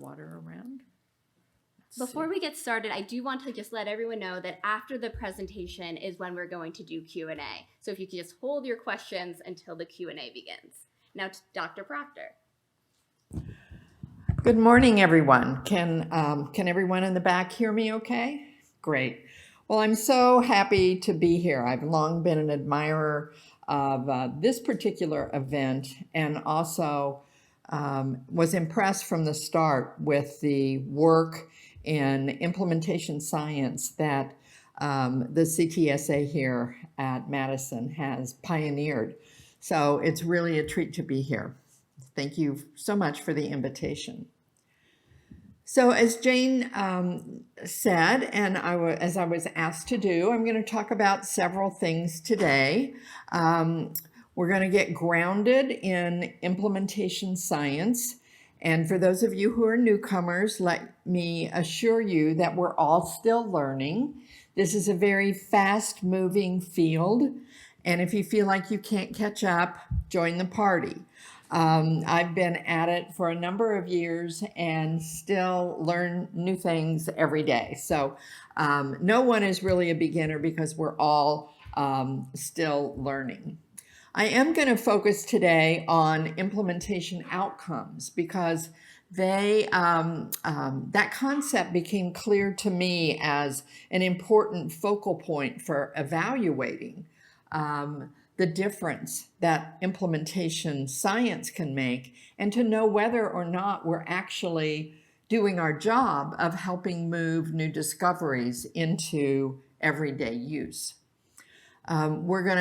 water around. Before we get started, I do want to just let everyone know that after the presentation is when we're going to do Q&A. So if you could just hold your questions until the Q&A begins. Now, Dr. Proctor. Good morning, everyone. Can everyone in the back hear me okay? Great. Well, I'm so happy to be here. I've long been an admirer of this particular event, and also was impressed from the start with the work in implementation science that the CTSA here at Madison has pioneered. So it's really a treat to be here. Thank you so much for the invitation. So as Jane said, and as I was asked to do, I'm going to talk about several things today. We're going to get grounded in implementation science. And for those of you who are newcomers, let me assure you that we're all still learning. This is a very fast-moving field. And if you feel like you can't catch up, join the party. I've been at it for a number of years and still learn new things every day. So no one is really a beginner because we're all still learning. I am going to focus today on implementation outcomes because that concept became clear to me as an important focal point for evaluating the difference that implementation science can make, and to know whether or not we're actually doing our job of helping move new discoveries into everyday use. We're going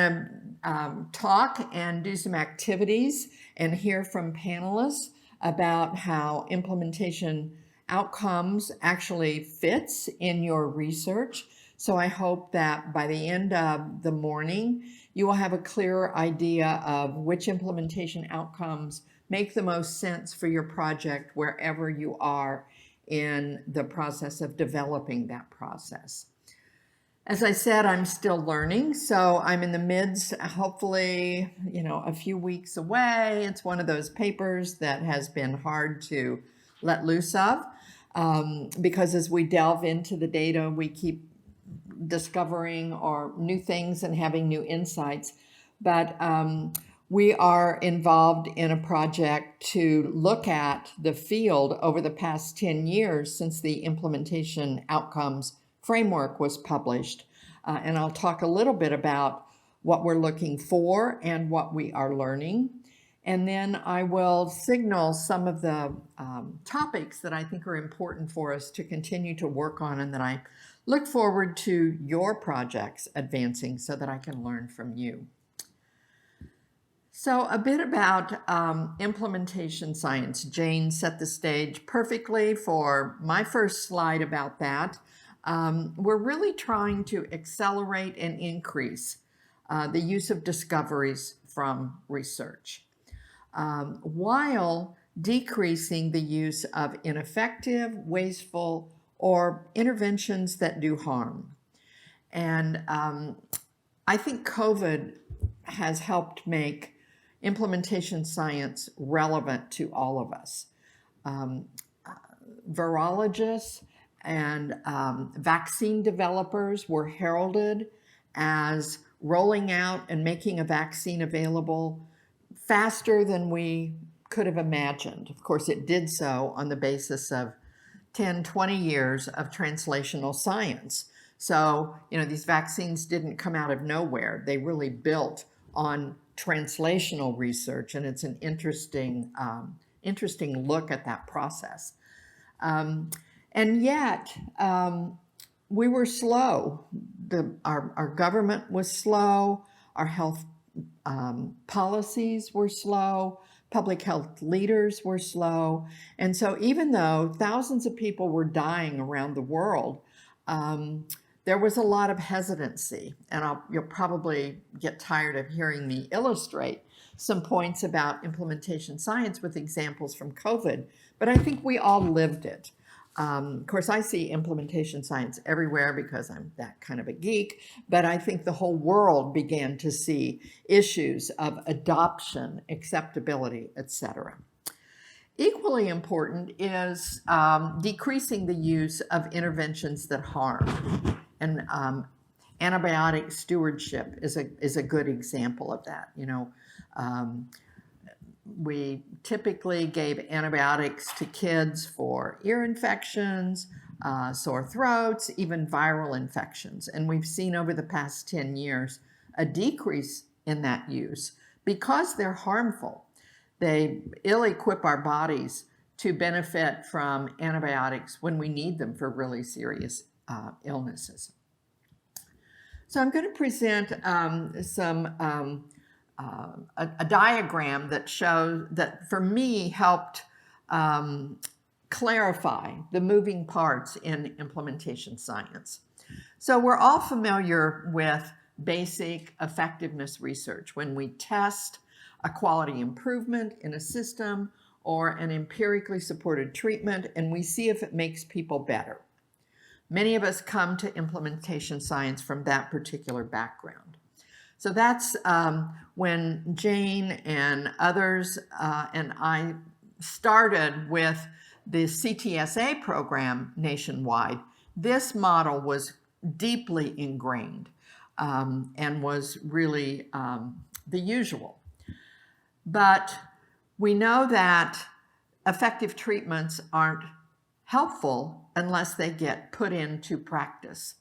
to talk and do some activities and hear from panelists about how implementation outcomes actually fits in your research. So I hope that by the end of the morning, you will have a clearer idea of which implementation outcomes make the most sense for your project wherever you are in the process of developing that process. As I said, I'm still learning, so I'm in the midst, hopefully, a few weeks away. It's one of those papers that has been hard to let loose of because as we delve into the data, we keep discovering or new things and having new insights. But we are involved in a project to look at the field over the past 10 years since the implementation outcomes framework was published. And I'll talk a little bit about what we're looking for and what we are learning. And then I will signal some of the topics that I think are important for us to continue to work on and that I look forward to your projects advancing so that I can learn from you. So a bit about implementation science. Jane set the stage perfectly for my first slide about that. We're really trying to accelerate and increase the use of discoveries from research, while decreasing the use of ineffective, wasteful, or interventions that do harm. And I think COVID has helped make implementation science relevant to all of us. Virologists and vaccine developers were heralded as rolling out and making a vaccine available faster than we could have imagined. Of course, it did so on the basis of 10, 20 years of translational science. So, these vaccines didn't come out of nowhere. They really built on translational research, and it's an interesting look at that process. And yet, we were slow. Our government was slow. Our health policies were slow. Public health leaders were slow. And so even though thousands of people were dying around the world, there was a lot of hesitancy. And you'll probably get tired of hearing me illustrate some points about implementation science with examples from COVID, but I think we all lived it. Of course, I see implementation science everywhere because I'm that kind of a geek, but I think the whole world began to see issues of adoption, acceptability, etc. Equally important is decreasing the use of interventions that harm. And antibiotic stewardship is a good example of that. We typically gave antibiotics to kids for ear infections, sore throats, even viral infections. And we've seen over the past 10 years a decrease in that use because they're harmful. They ill-equip our bodies to benefit from antibiotics when we need them for really serious illnesses. So I'm going to present a diagram that shows that for me helped clarify the moving parts in implementation science. So we're all familiar with basic effectiveness research when we test a quality improvement in a system or an empirically supported treatment and we see if it makes people better. Many of us come to implementation science from that particular background. So that's when Jane and others and I started with the CTSA program nationwide. This model was deeply ingrained and was really the usual. But we know that effective treatments aren't helpful unless they get put into practice.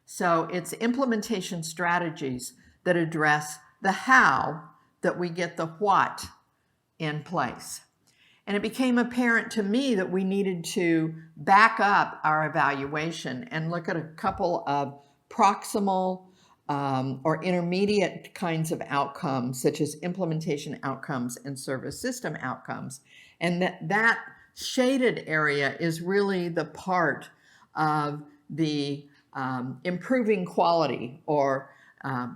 So it's implementation strategies that address the how that we get the what in place. And it became apparent to me that we needed to back up our evaluation and look at a couple of proximal or intermediate kinds of outcomes, such as implementation outcomes and service system outcomes. And that shaded area is really the part of the improving quality or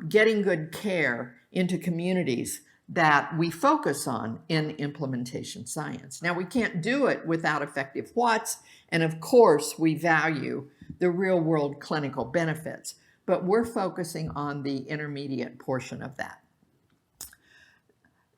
getting good care into communities that we focus on in implementation science. Now, we can't do it without effective whats, and of course, we value the real-world clinical benefits, but we're focusing on the intermediate portion of that.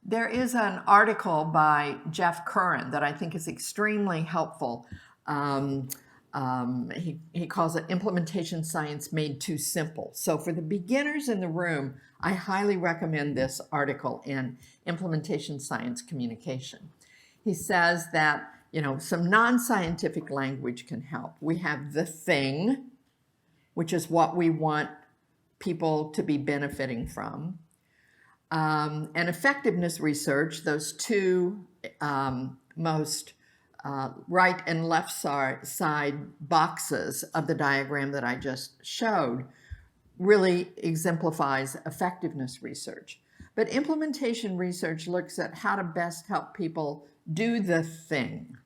There is an article by Jeff Curran that I think is extremely helpful. He calls it Implementation Science Made Too Simple. So for the beginners in the room, I highly recommend this article in Implementation Science Communication. He says that, some non-scientific language can help. We have the thing, which is what we want people to be benefiting from. And effectiveness research, those two most right and left side boxes of the diagram that I just showed, really exemplifies effectiveness research. But implementation research looks at how to best help people do the thing.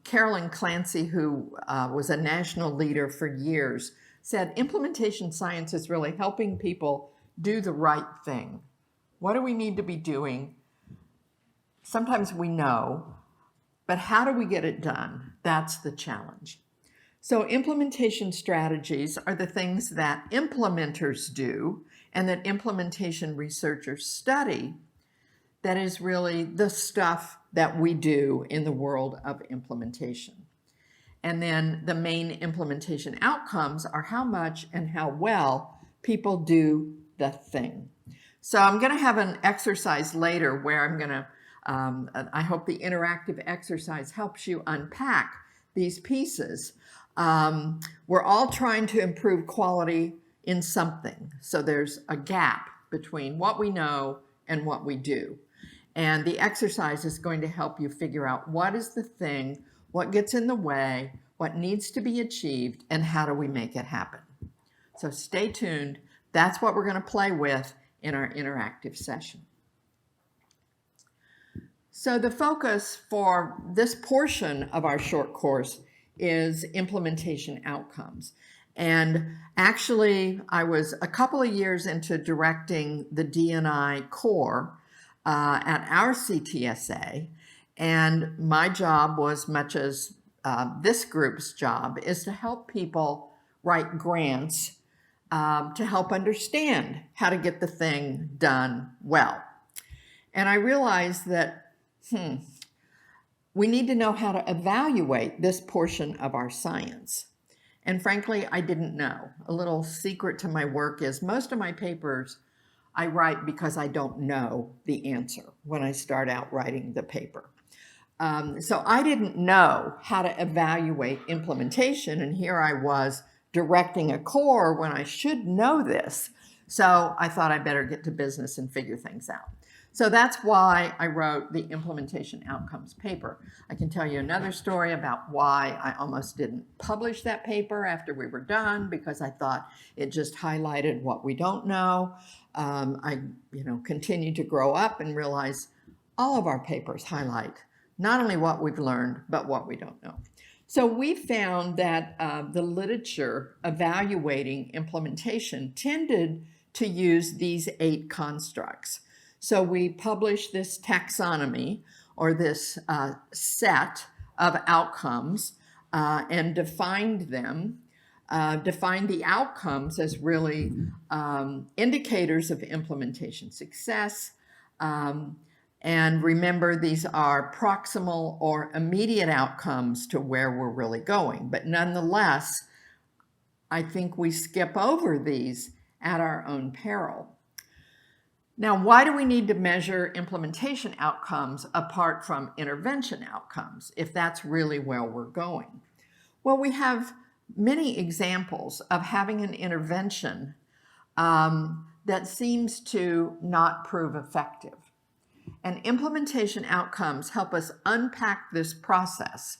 Carolyn Clancy, who was a national leader for years, said implementation science is really helping people do the right thing. What do we need to be doing? Sometimes we know, but how do we get it done? That's the challenge. So implementation strategies are the things that implementers do and that implementation researchers study. That is really the stuff that we do in the world of implementation. And then the main implementation outcomes are how much and how well people do the thing. So I'm going to have an exercise later where I'm going to, I hope the interactive exercise helps you unpack these pieces. We're all trying to improve quality in something. So there's a gap between what we know and what we do. And the exercise is going to help you figure out what is the thing, what gets in the way, what needs to be achieved, and how do we make it happen. So stay tuned. That's what we're going to play with in our interactive session. So the focus for this portion of our short course is implementation outcomes. And actually, I was a couple of years into directing the D&I core at our CTSA, and my job was much as this group's job is to help people write grants to help understand how to get the thing done well. And I realized that, we need to know how to evaluate this portion of our science. And frankly, I didn't know. A little secret to my work is most of my papers I write because I don't know the answer when I start out writing the paper. So I didn't know how to evaluate implementation, and here I was directing a core when I should know this. So I thought I better get to business and figure things out. So that's why I wrote the implementation outcomes paper. I can tell you another story about why I almost didn't publish that paper after we were done, because I thought it just highlighted what we don't know. I continued to grow up and realize all of our papers highlight not only what we've learned, but what we don't know. So we found that the literature evaluating implementation tended to use these 8 constructs. So we published this taxonomy, or this set of outcomes, and defined them, defined the outcomes as really indicators of implementation success. And remember, these are proximal or immediate outcomes to where we're really going. But nonetheless, I think we skip over these at our own peril. Now, why do we need to measure implementation outcomes apart from intervention outcomes, if that's really where we're going? Well, we have many examples of having an intervention that seems to not prove effective. And implementation outcomes help us unpack this process.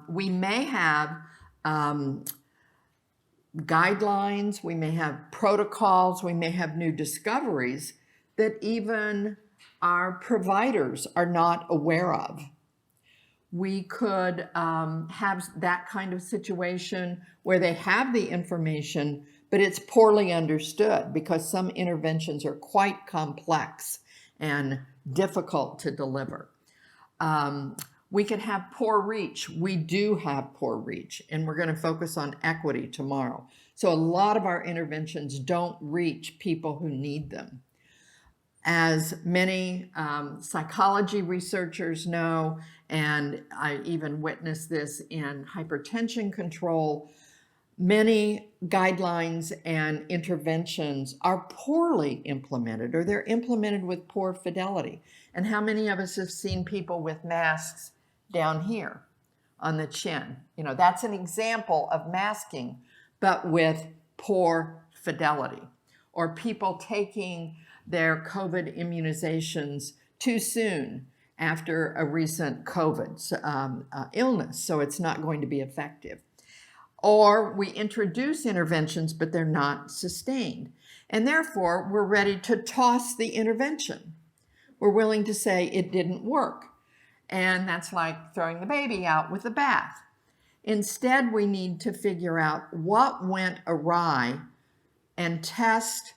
We may have guidelines, we may have protocols, we may have new discoveries that even our providers are not aware of. We could have that kind of situation where they have the information, but it's poorly understood because some interventions are quite complex and difficult to deliver. We could have poor reach. We do have poor reach, and we're going to focus on equity tomorrow. So a lot of our interventions don't reach people who need them. As many psychology researchers know, and I even witnessed this in hypertension control, many guidelines and interventions are poorly implemented, or they're implemented with poor fidelity. And how many of us have seen people with masks down here on the chin? That's an example of masking, but with poor fidelity. Or people taking their COVID immunizations too soon after a recent COVID illness, so it's not going to be effective. Or we introduce interventions, but they're not sustained. And therefore, we're ready to toss the intervention. We're willing to say it didn't work. And that's like throwing the baby out with the bath. Instead, we need to figure out what went awry and test,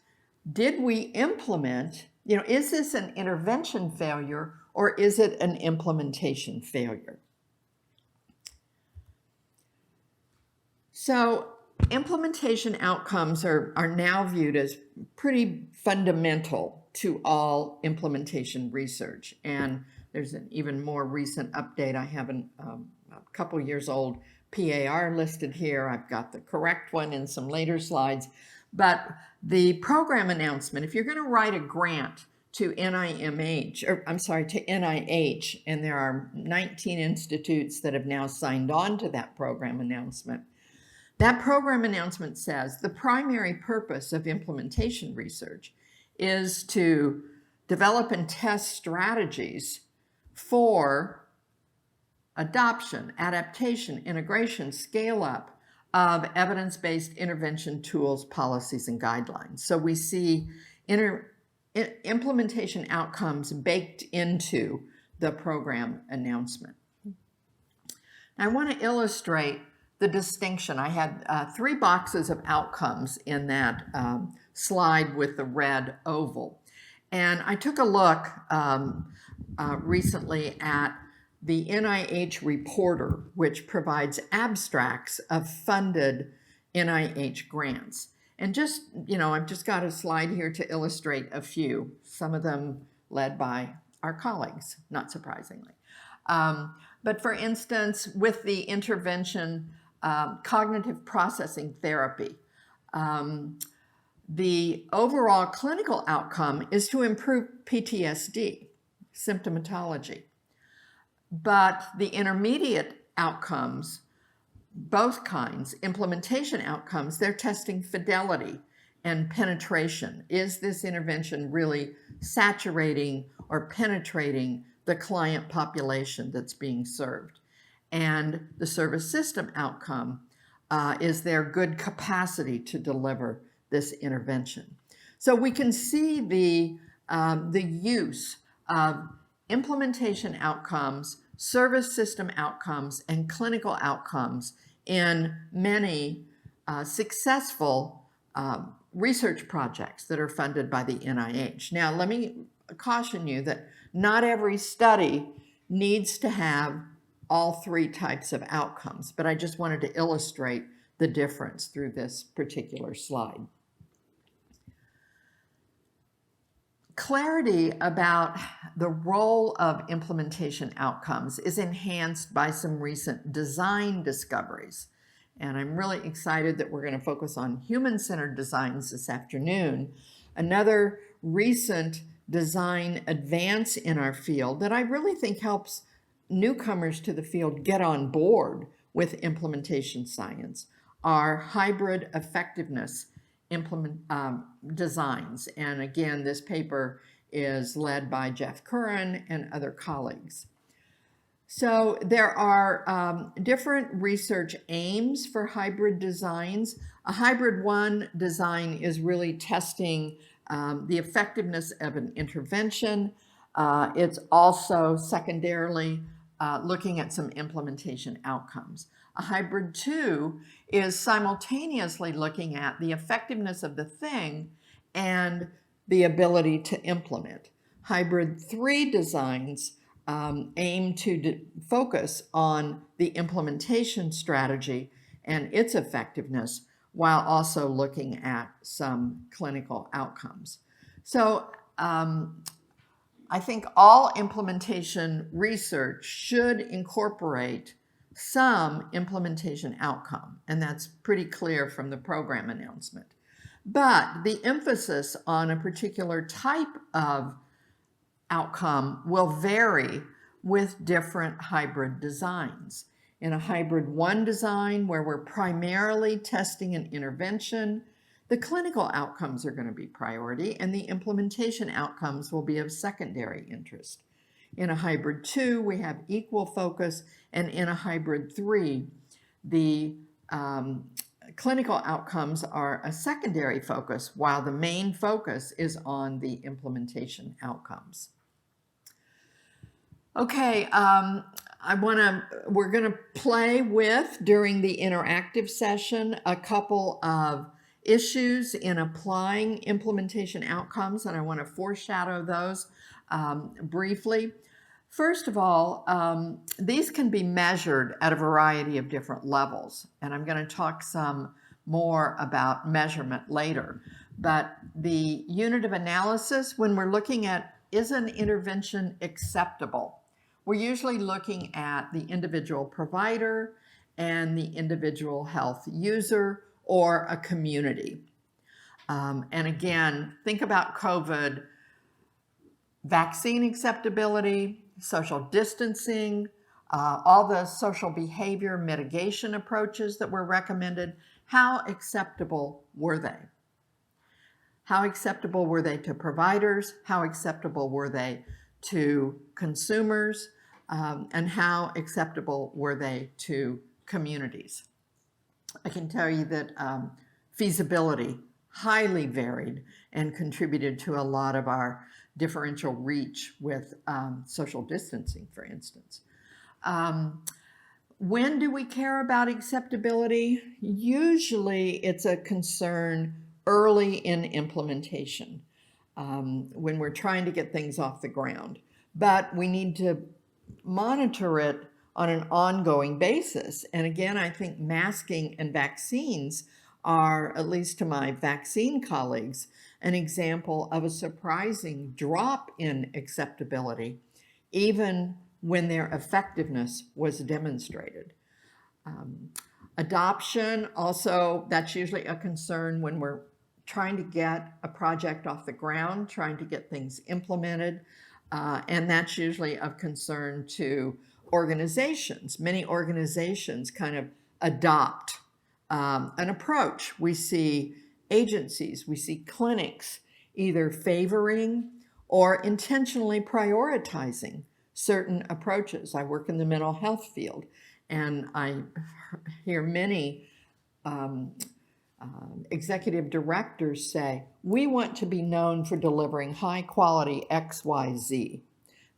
did we implement, is this an intervention failure or is it an implementation failure? So implementation outcomes are now viewed as pretty fundamental to all implementation research. And there's an even more recent update. I have a couple years old PAR listed here. I've got the correct one in some later slides. But the program announcement, if you're going to write a grant to NIH, and there are 19 institutes that have now signed on to that program announcement, that program announcement says the primary purpose of implementation research is to develop and test strategies for adoption, adaptation, integration, scale up of evidence-based intervention tools, policies, and guidelines. So we see implementation outcomes baked into the program announcement. Now, I want to illustrate the distinction. I had 3 boxes of outcomes in that slide with the red oval. And I took a look recently at the NIH Reporter, which provides abstracts of funded NIH grants. And just, I've just got a slide here to illustrate a few, some of them led by our colleagues, not surprisingly. But for instance, with the intervention, cognitive processing therapy, the overall clinical outcome is to improve PTSD symptomatology. But the intermediate outcomes, both kinds, implementation outcomes, they're testing fidelity and penetration. Is this intervention really saturating or penetrating the client population that's being served? And the service system outcome is their good capacity to deliver this intervention. So we can see the use of implementation outcomes, service system outcomes, and clinical outcomes in many successful research projects that are funded by the NIH. Now, let me caution you that not every study needs to have all three types of outcomes, but I just wanted to illustrate the difference through this particular slide. Clarity about the role of implementation outcomes is enhanced by some recent design discoveries. And I'm really excited that we're going to focus on human-centered designs this afternoon. Another recent design advance in our field that I really think helps newcomers to the field get on board with implementation science are hybrid effectiveness designs. And again, this paper is led by Jeff Curran and other colleagues. So there are different research aims for hybrid designs. A hybrid one design is really testing the effectiveness of an intervention. It's also secondarily looking at some implementation outcomes. A hybrid 2 is simultaneously looking at the effectiveness of the thing and the ability to implement. Hybrid 3 designs aim to focus on the implementation strategy and its effectiveness while also looking at some clinical outcomes. So I think all implementation research should incorporate some implementation outcome, and that's pretty clear from the program announcement. But the emphasis on a particular type of outcome will vary with different hybrid designs. In a hybrid 1 design, where we're primarily testing an intervention, the clinical outcomes are going to be priority, and the implementation outcomes will be of secondary interest. In a hybrid 2, we have equal focus, and in a hybrid 3, the clinical outcomes are a secondary focus, while the main focus is on the implementation outcomes. Okay, we're gonna play with, during the interactive session, a couple of issues in applying implementation outcomes, and I want to foreshadow those briefly. First of all, these can be measured at a variety of different levels, and I'm going to talk some more about measurement later. But the unit of analysis, when we're looking at, is an intervention acceptable? We're usually looking at the individual provider and the individual health user or a community. And again, think about COVID, vaccine acceptability, social distancing, all the social behavior mitigation approaches that were recommended. How acceptable were they? How acceptable were they to providers? How acceptable were they to consumers? And how acceptable were they to communities? I can tell you that feasibility highly varied and contributed to a lot of our differential reach with social distancing, for instance. When do we care about acceptability? Usually it's a concern early in implementation, when we're trying to get things off the ground. But we need to monitor it on an ongoing basis. And again, I think masking and vaccines are, at least to my vaccine colleagues, an example of a surprising drop in acceptability, even when their effectiveness was demonstrated. Adoption, also, that's usually a concern when we're trying to get a project off the ground, trying to get things implemented, and that's usually of concern to organizations. Many organizations kind of adopt an approach. We see agencies, we see clinics either favoring or intentionally prioritizing certain approaches. I work in the mental health field, and I hear many executive directors say, we want to be known for delivering high quality XYZ.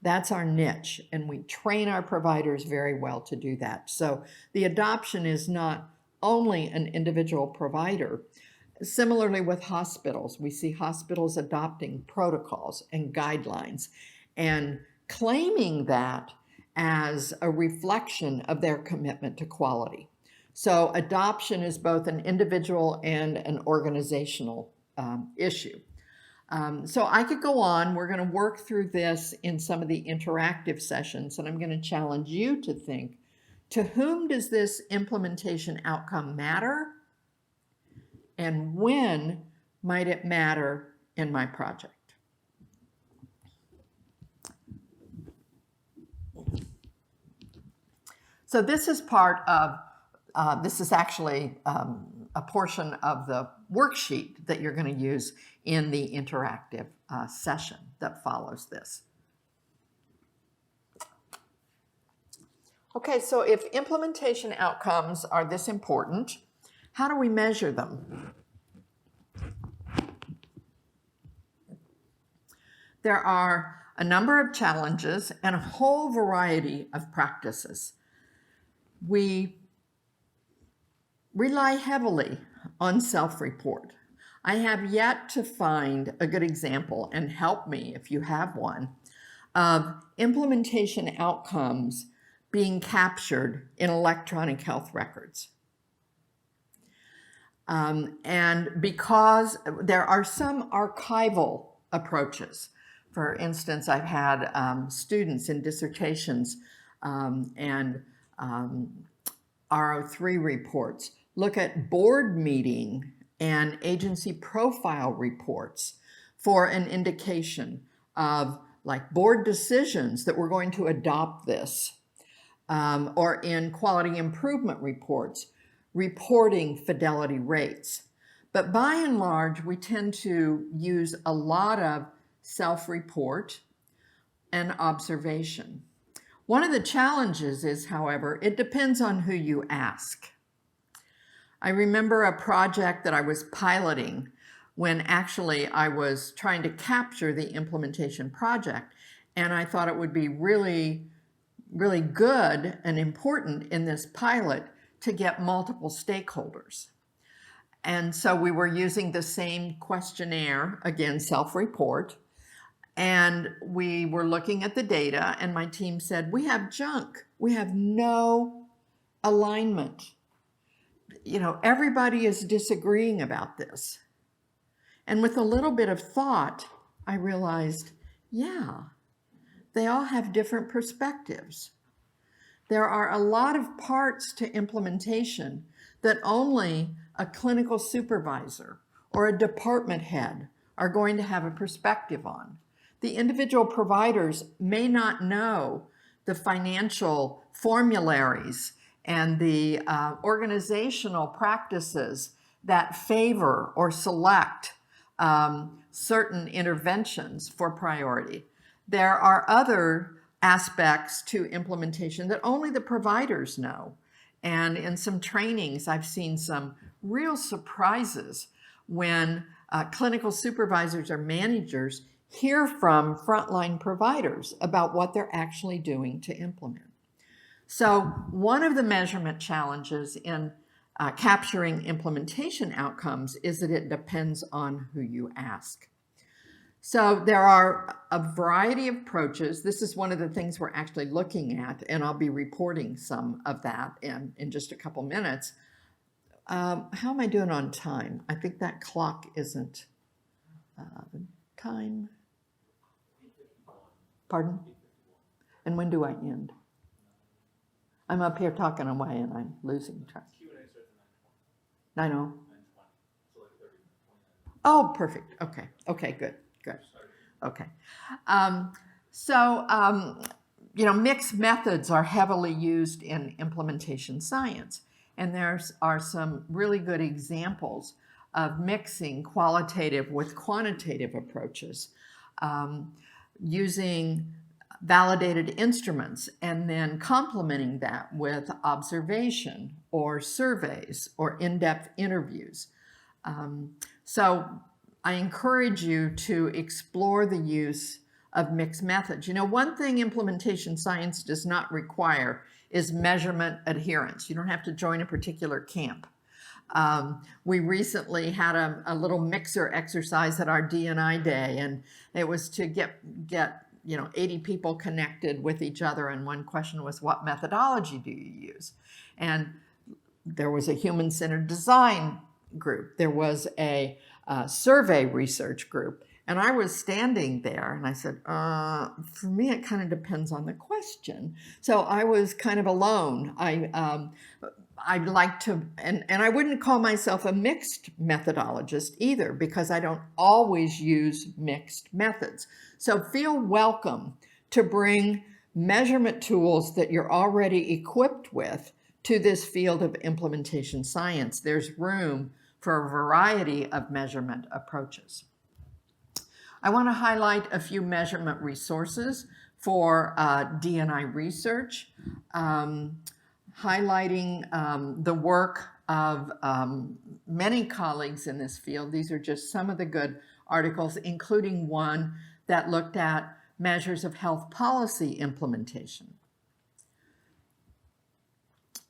That's our niche, and we train our providers very well to do that. So the adoption is not only an individual provider. Similarly with hospitals, we see hospitals adopting protocols and guidelines and claiming that as a reflection of their commitment to quality. So adoption is both an individual and an organizational issue. So I could go on. We're going to work through this in some of the interactive sessions, and I'm going to challenge you to think, to whom does this implementation outcome matter? And when might it matter in my project? So this is part of, this is actually a portion of the worksheet that you're going to use in the interactive session that follows this. Okay, so if implementation outcomes are this important, how do we measure them? There are a number of challenges and a whole variety of practices. We rely heavily on self-report. I have yet to find a good example, and help me if you have one, of implementation outcomes being captured in electronic health records. And because there are some archival approaches. For instance, I've had students in dissertations and RO3 reports look at board meeting and agency profile reports for an indication of like board decisions that we're going to adopt this, or in quality improvement reports, reporting fidelity rates. But by and large, we tend to use a lot of self-report and observation. One of the challenges is, however, it depends on who you ask. I remember a project that I was piloting when actually I was trying to capture the implementation project, and I thought it would be really, really good and important in this pilot to get multiple stakeholders. And so we were using the same questionnaire, again, self-report, and we were looking at the data, and my team said, we have junk. We have no alignment. You know, everybody is disagreeing about this. And with a little bit of thought, I realized, yeah, they all have different perspectives. There are a lot of parts to implementation that only a clinical supervisor or a department head are going to have a perspective on. The individual providers may not know the financial formularies and the organizational practices that favor or select certain interventions for priority. There are other aspects to implementation that only the providers know. And in some trainings, I've seen some real surprises when clinical supervisors or managers hear from frontline providers about what they're actually doing to implement. So one of the measurement challenges in capturing implementation outcomes is that it depends on who you ask. So there are a variety of approaches. This is one of the things we're actually looking at, and I'll be reporting some of that in just a couple minutes. How am I doing on time? I think that clock isn't time. Pardon? And when do I end? I'm up here talking away and I'm losing track. Q&A starts at 9:20. 9:00. 9:20. So like 30 minutes. Oh, perfect. Okay. Okay, good. Good. Okay. Mixed methods are heavily used in implementation science. And are some really good examples of mixing qualitative with quantitative approaches, using validated instruments and then complementing that with observation or surveys or in-depth interviews. So I encourage you to explore the use of mixed methods. You know, one thing implementation science does not require is measurement adherence. You don't have to join a particular camp. We recently had a little mixer exercise at our D&I day, and it was to get 80 people connected with each other, and one question was, what methodology do you use? And there was a human-centered design group. There was a survey research group. And I was standing there and I said, for me, it kind of depends on the question. So I was kind of alone. I'd like to, and I wouldn't call myself a mixed methodologist either, because I don't always use mixed methods. So feel welcome to bring measurement tools that you're already equipped with to this field of implementation science. There's room for a variety of measurement approaches. I want to highlight a few measurement resources for D&I research, highlighting the work of many colleagues in this field. These are just some of the good articles, including one that looked at measures of health policy implementation.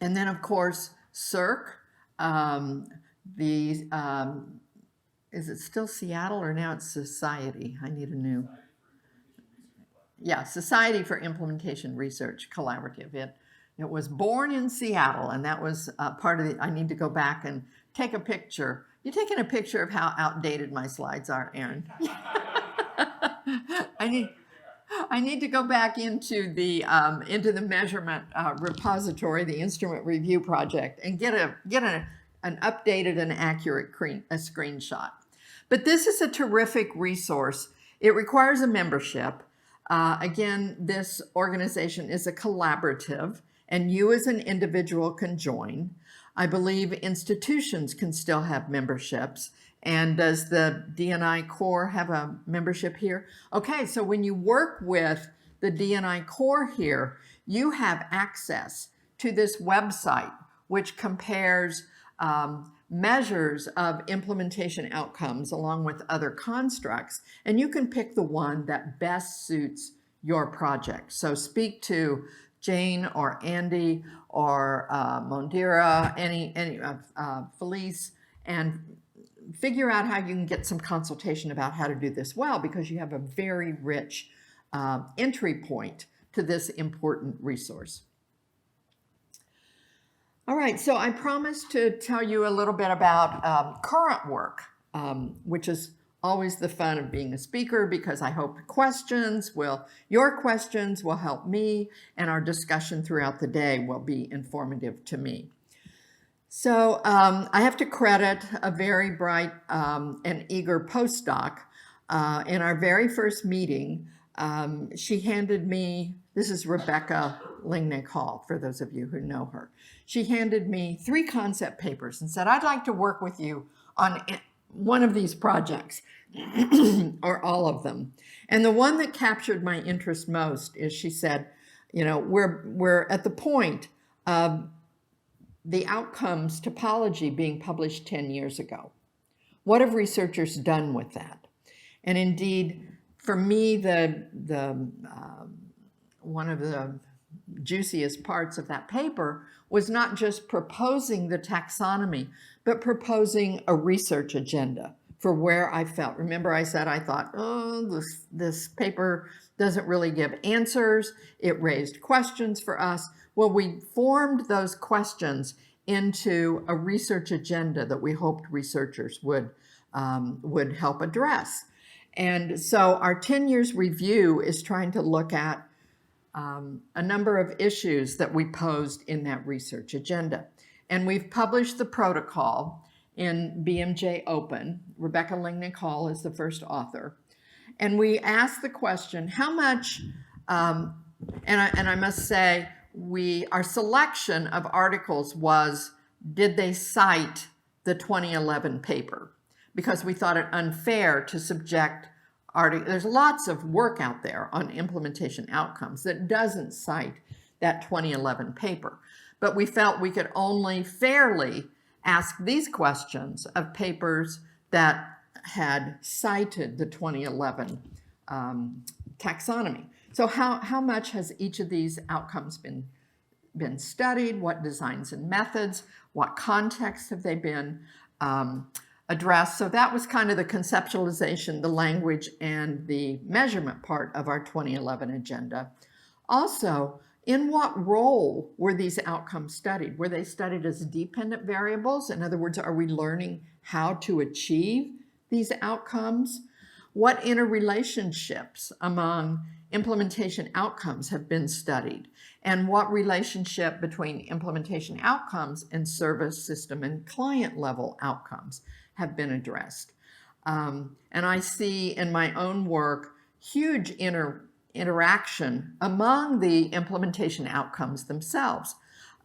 And then, of course, CIRC, is it still Seattle or now it's Society? I need a new. Yeah, Society for Implementation Research Collaborative. It was born in Seattle, and that was part of the, I need to go back and take a picture. You're taking a picture of how outdated my slides are, Aaron. I need to go back into the measurement repository, the instrument review project, and get an updated and accurate screenshot. But this is a terrific resource. It requires a membership. Again, this organization is a collaborative, and you as an individual can join. I believe institutions can still have memberships. And does the D&I Core have a membership here? Okay, so when you work with the D&I Core here, you have access to this website, which compares measures of implementation outcomes along with other constructs, and you can pick the one that best suits your project. So speak to Jane or Andy or Mondira, Felice, and figure out how you can get some consultation about how to do this well, because you have a very rich entry point to this important resource. All right, so I promised to tell you a little bit about current work, which is always the fun of being a speaker, because I hope your questions will help me, and our discussion throughout the day will be informative to me. So I have to credit a very bright and eager postdoc. In our very first meeting, she handed me, this is Rebecca Lingnick Hall, for those of you who know her. She handed me 3 concept papers and said, I'd like to work with you on one of these projects, or all of them. And the one that captured my interest most is, she said, we're at the point of the outcomes topology being published 10 years ago. What have researchers done with that? And indeed, for me, one of the juiciest parts of that paper was not just proposing the taxonomy, but proposing a research agenda for where I felt. Remember, I said I thought, this paper doesn't really give answers. It raised questions for us. Well, we formed those questions into a research agenda that we hoped researchers would help address. And so our 10 years review is trying to look at a number of issues that we posed in that research agenda. And we've published the protocol in BMJ Open. Rebecca Ling-Nicole is the first author. And we asked the question, how much, and I must say, our selection of articles was, did they cite the 2011 paper? Because we thought it unfair to subject there's lots of work out there on implementation outcomes that doesn't cite that 2011 paper. But we felt we could only fairly ask these questions of papers that had cited the 2011 taxonomy. So how much has each of these outcomes been studied? What designs and methods? What contexts have they been addressed? So that was kind of the conceptualization, the language, and the measurement part of our 2011 agenda. Also, in what role were these outcomes studied? Were they studied as dependent variables? In other words, are we learning how to achieve these outcomes? What interrelationships among implementation outcomes have been studied? And what relationship between implementation outcomes and service system and client level outcomes have been addressed? And I see in my own work huge interaction among the implementation outcomes themselves.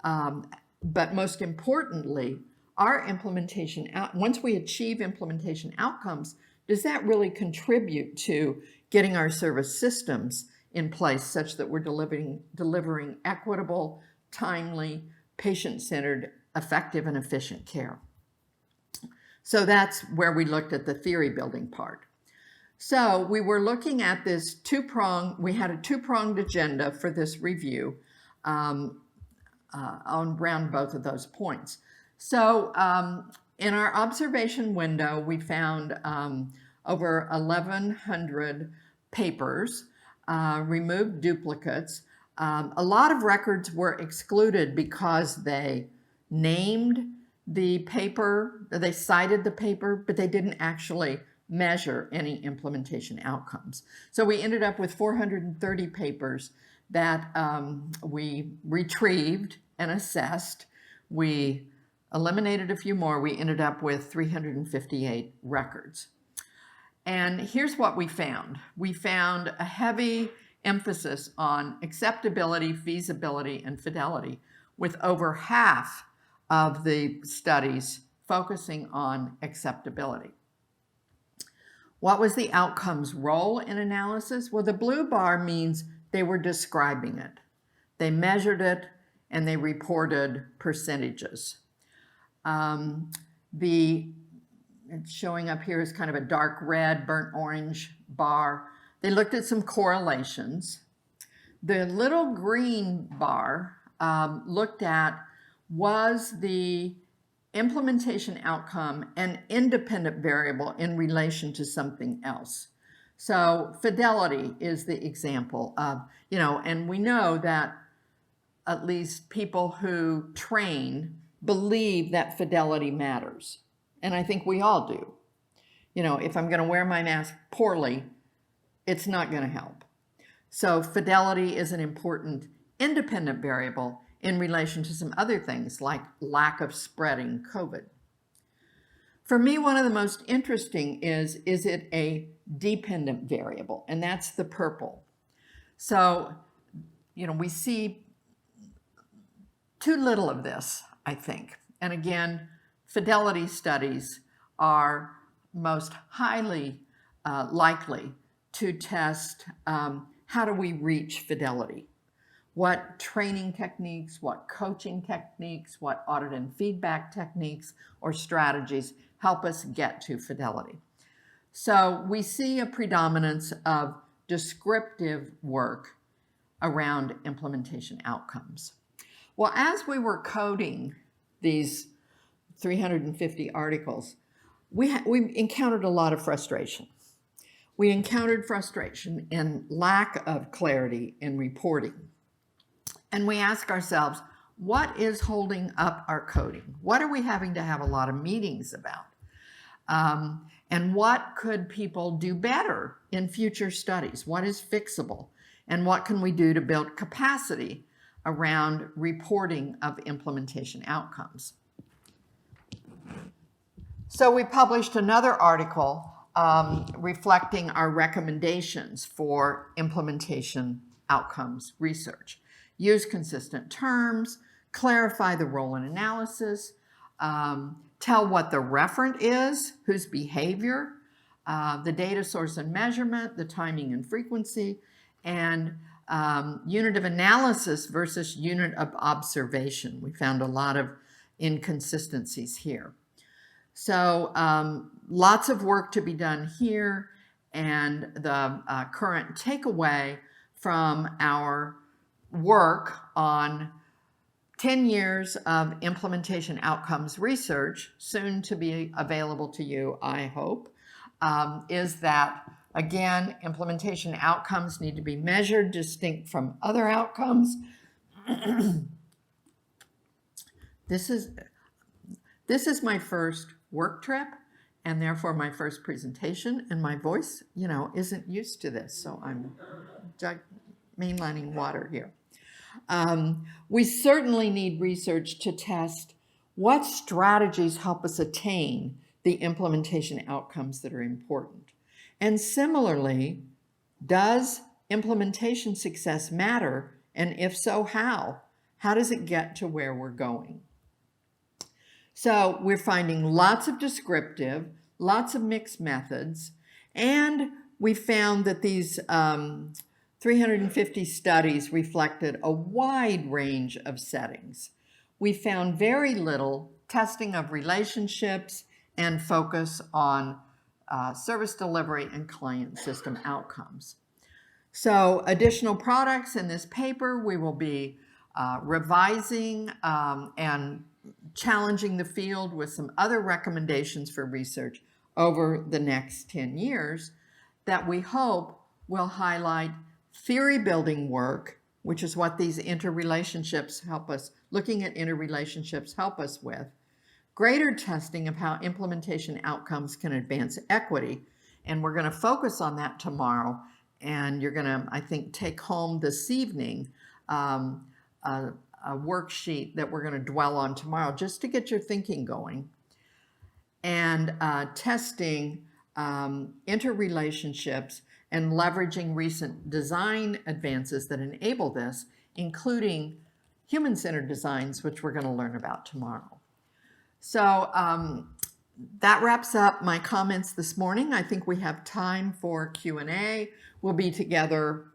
But most importantly, our implementation, once we achieve implementation outcomes, does that really contribute to getting our service systems in place such that we're delivering equitable, timely, patient-centered, effective, and efficient care? So that's where we looked at the theory building part. So we were looking at this we had a two-pronged agenda for this review on around both of those points. So in our observation window, we found over 1,100 papers, removed duplicates. A lot of records were excluded because they named the paper, they cited the paper, but they didn't actually measure any implementation outcomes. So we ended up with 430 papers that we retrieved and assessed. We eliminated a few more. We ended up with 358 records. And here's what we found. We found a heavy emphasis on acceptability, feasibility, and fidelity, with over half of the studies focusing on acceptability. What was the outcomes role in analysis? Well, the blue bar means they were describing it. They measured it and they reported percentages. It's showing up here is kind of a dark red, burnt orange bar. They looked at some correlations. The little green bar looked at, was the implementation outcome an independent variable in relation to something else? So fidelity is the example of, and we know that at least people who train believe that fidelity matters. And I think we all do. If I'm going to wear my mask poorly, it's not going to help. So fidelity is an important independent variable in relation to some other things like lack of spreading COVID. For me, one of the most interesting is it a dependent variable? And that's the purple. So, we see too little of this, I think. And again, fidelity studies are most highly likely to test how do we reach fidelity? What training techniques, what coaching techniques, what audit and feedback techniques or strategies help us get to fidelity? So we see a predominance of descriptive work around implementation outcomes. Well, as we were coding these 350 articles, we encountered a lot of frustration. We encountered frustration and lack of clarity in reporting. And we ask ourselves, what is holding up our coding? What are we having to have a lot of meetings about? And what could people do better in future studies? What is fixable? And what can we do to build capacity around reporting of implementation outcomes? So we published another article reflecting our recommendations for implementation outcomes research. Use consistent terms, clarify the role in analysis, tell what the referent is, whose behavior, the data source and measurement, the timing and frequency, and unit of analysis versus unit of observation. We found a lot of inconsistencies here. So lots of work to be done here, and the current takeaway from our work on 10 years of implementation outcomes research, soon to be available to you, I hope, is that, again, implementation outcomes need to be measured distinct from other outcomes. This is my first work trip, and therefore my first presentation, and my voice, isn't used to this, so I'm mainlining water here. We certainly need research to test what strategies help us attain the implementation outcomes that are important. And similarly, does implementation success matter? And if so, how? How does it get to where we're going? So we're finding lots of descriptive, lots of mixed methods, and we found that these 350 studies reflected a wide range of settings. We found very little testing of relationships and focus on service delivery and client system outcomes. So additional products in this paper, we will be revising and challenging the field with some other recommendations for research over the next 10 years that we hope will highlight theory building work, which is what these interrelationships help us, looking at interrelationships help us with, greater testing of how implementation outcomes can advance equity. And we're going to focus on that tomorrow. And you're going to, I think, take home this evening a worksheet that we're going to dwell on tomorrow just to get your thinking going. And testing interrelationships and leveraging recent design advances that enable this, including human-centered designs, which we're going to learn about tomorrow. So that wraps up my comments this morning. I think we have time for Q&A. We'll be together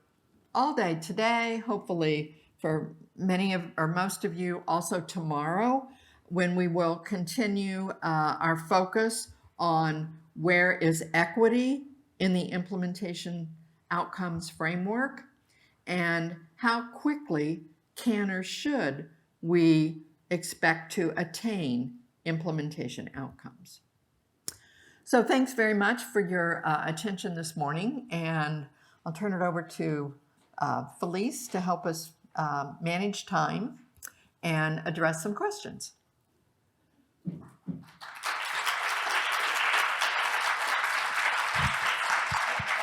all day today, hopefully for many of, or most of you, also tomorrow, when we will continue our focus on where is equity in the implementation outcomes framework, and how quickly can or should we expect to attain implementation outcomes. So thanks very much for your attention this morning, and I'll turn it over to Felice to help us manage time and address some questions.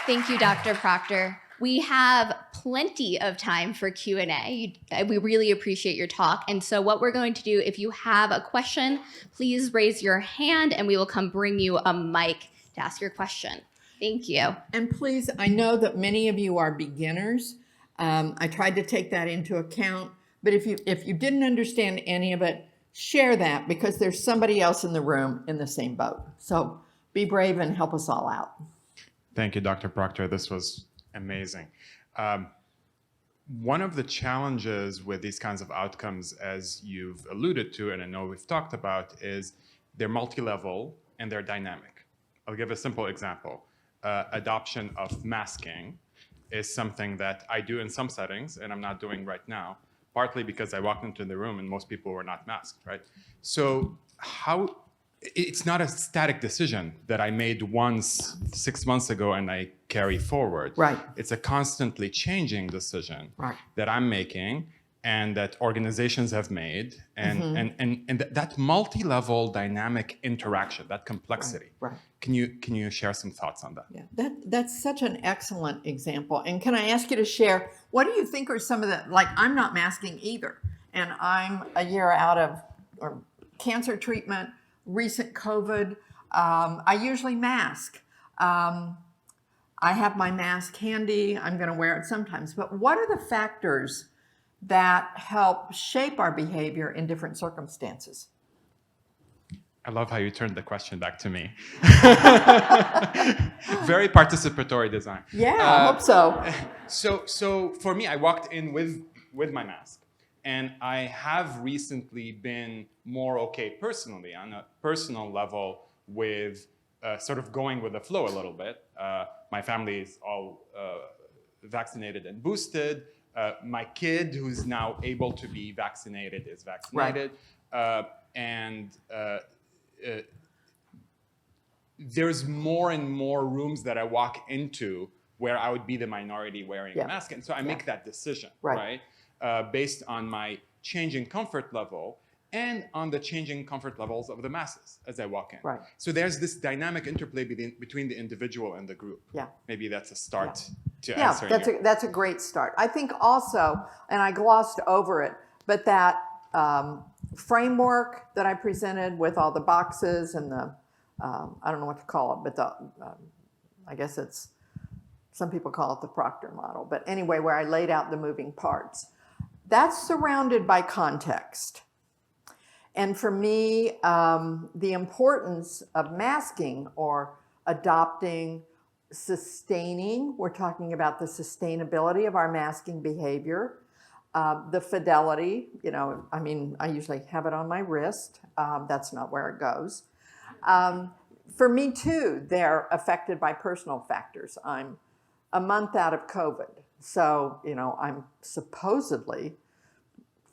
Thank you, Dr. Proctor. We have plenty of time for Q&A. We really appreciate your talk. And so what we're going to do, if you have a question, please raise your hand and we will come bring you a mic to ask your question. Thank you. And please, I know that many of you are beginners. I tried to take that into account, but if you didn't understand any of it, share that, because there's somebody else in the room in the same boat. So be brave and help us all out. Thank you, Dr. Proctor. This was amazing. One of the challenges with these kinds of outcomes, as you've alluded to, and I know we've talked about, is they're multi-level and they're dynamic. I'll give a simple example. Adoption of masking is something that I do in some settings, and I'm not doing right now, partly because I walked into the room and most people were not masked, right? So it's not a static decision that I made once 6 months ago and I carry forward. Right. It's a constantly changing decision Right. that I'm making, and that organizations have made, and that multi-level dynamic interaction, that complexity. Right. Can you share some thoughts on that? Yeah, that's such an excellent example. And can I ask you to share, what do you think are some of the, like, I'm not masking either, and I'm a year out of cancer treatment, recent COVID. I usually mask. I have my mask handy. I'm going to wear it sometimes. But what are the factors that help shape our behavior in different circumstances? I love how you turned the question back to me. Very participatory design. Yeah, I hope so. So for me, I walked in with my mask, and I have recently been more okay personally, on a personal level, with sort of going with the flow a little bit. My family is all vaccinated and boosted. My kid, who's now able to be vaccinated, is vaccinated. And there's more and more rooms that I walk into where I would be the minority wearing a mask. And so I make that decision, right? Based on my changing comfort level and on the changing comfort levels of the masses as I walk in. Right. So there's this dynamic interplay between the individual and the group. Yeah. Maybe that's a start to answering that's a great start. I think also, and I glossed over it, but that framework that I presented with all the boxes and the, I don't know what to call it, but the, I guess it's, some people call it the Proctor model, but anyway, where I laid out the moving parts, that's surrounded by context. And for me, the importance of masking or adopting, sustaining, we're talking about the sustainability of our masking behavior, the fidelity, you know, I mean, I usually have it on my wrist. That's not where it goes. For me too, they're affected by personal factors. I'm a month out of COVID. So, you know, I'm supposedly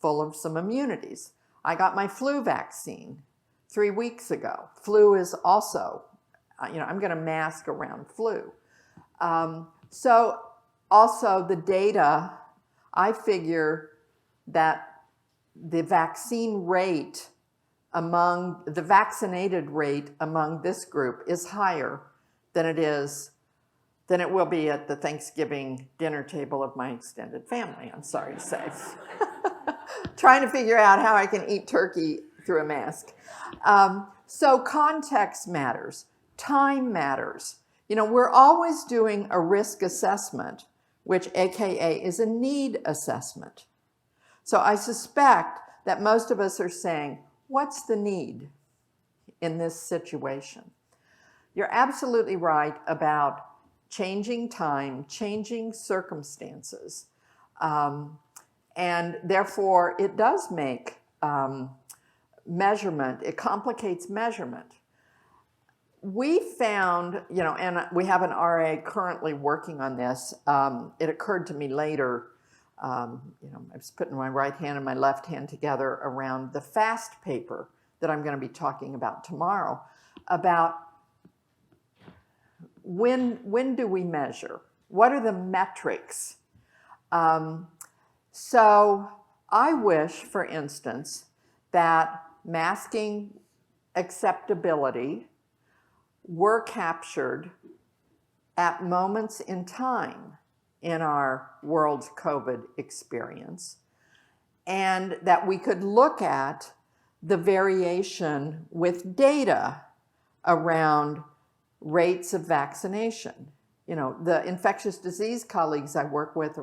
full of some immunities. I got my flu vaccine 3 weeks ago. Flu is also, you know, I'm going to mask around flu. So also the data, I figure that the vaccine rate among, the vaccinated rate among this group is higher than it will be at the Thanksgiving dinner table of my extended family, I'm sorry to say. Trying to figure out how I can eat turkey through a mask. So context matters, time matters. You know, we're always doing a risk assessment, which AKA is a need assessment. So I suspect that most of us are saying, what's the need in this situation? You're absolutely right about changing time, changing circumstances. And therefore, it does make measurement, it complicates measurement. We found, you know, and we have an RA currently working on this. It occurred to me later, you know, I was putting my right hand and my left hand together around the FAST paper that I'm going to be talking about tomorrow, about when do we measure? What are the metrics? So I wish, for instance, that masking acceptability were captured at moments in time in our world's COVID experience, and that we could look at the variation with data around rates of vaccination. You know, the infectious disease colleagues I work with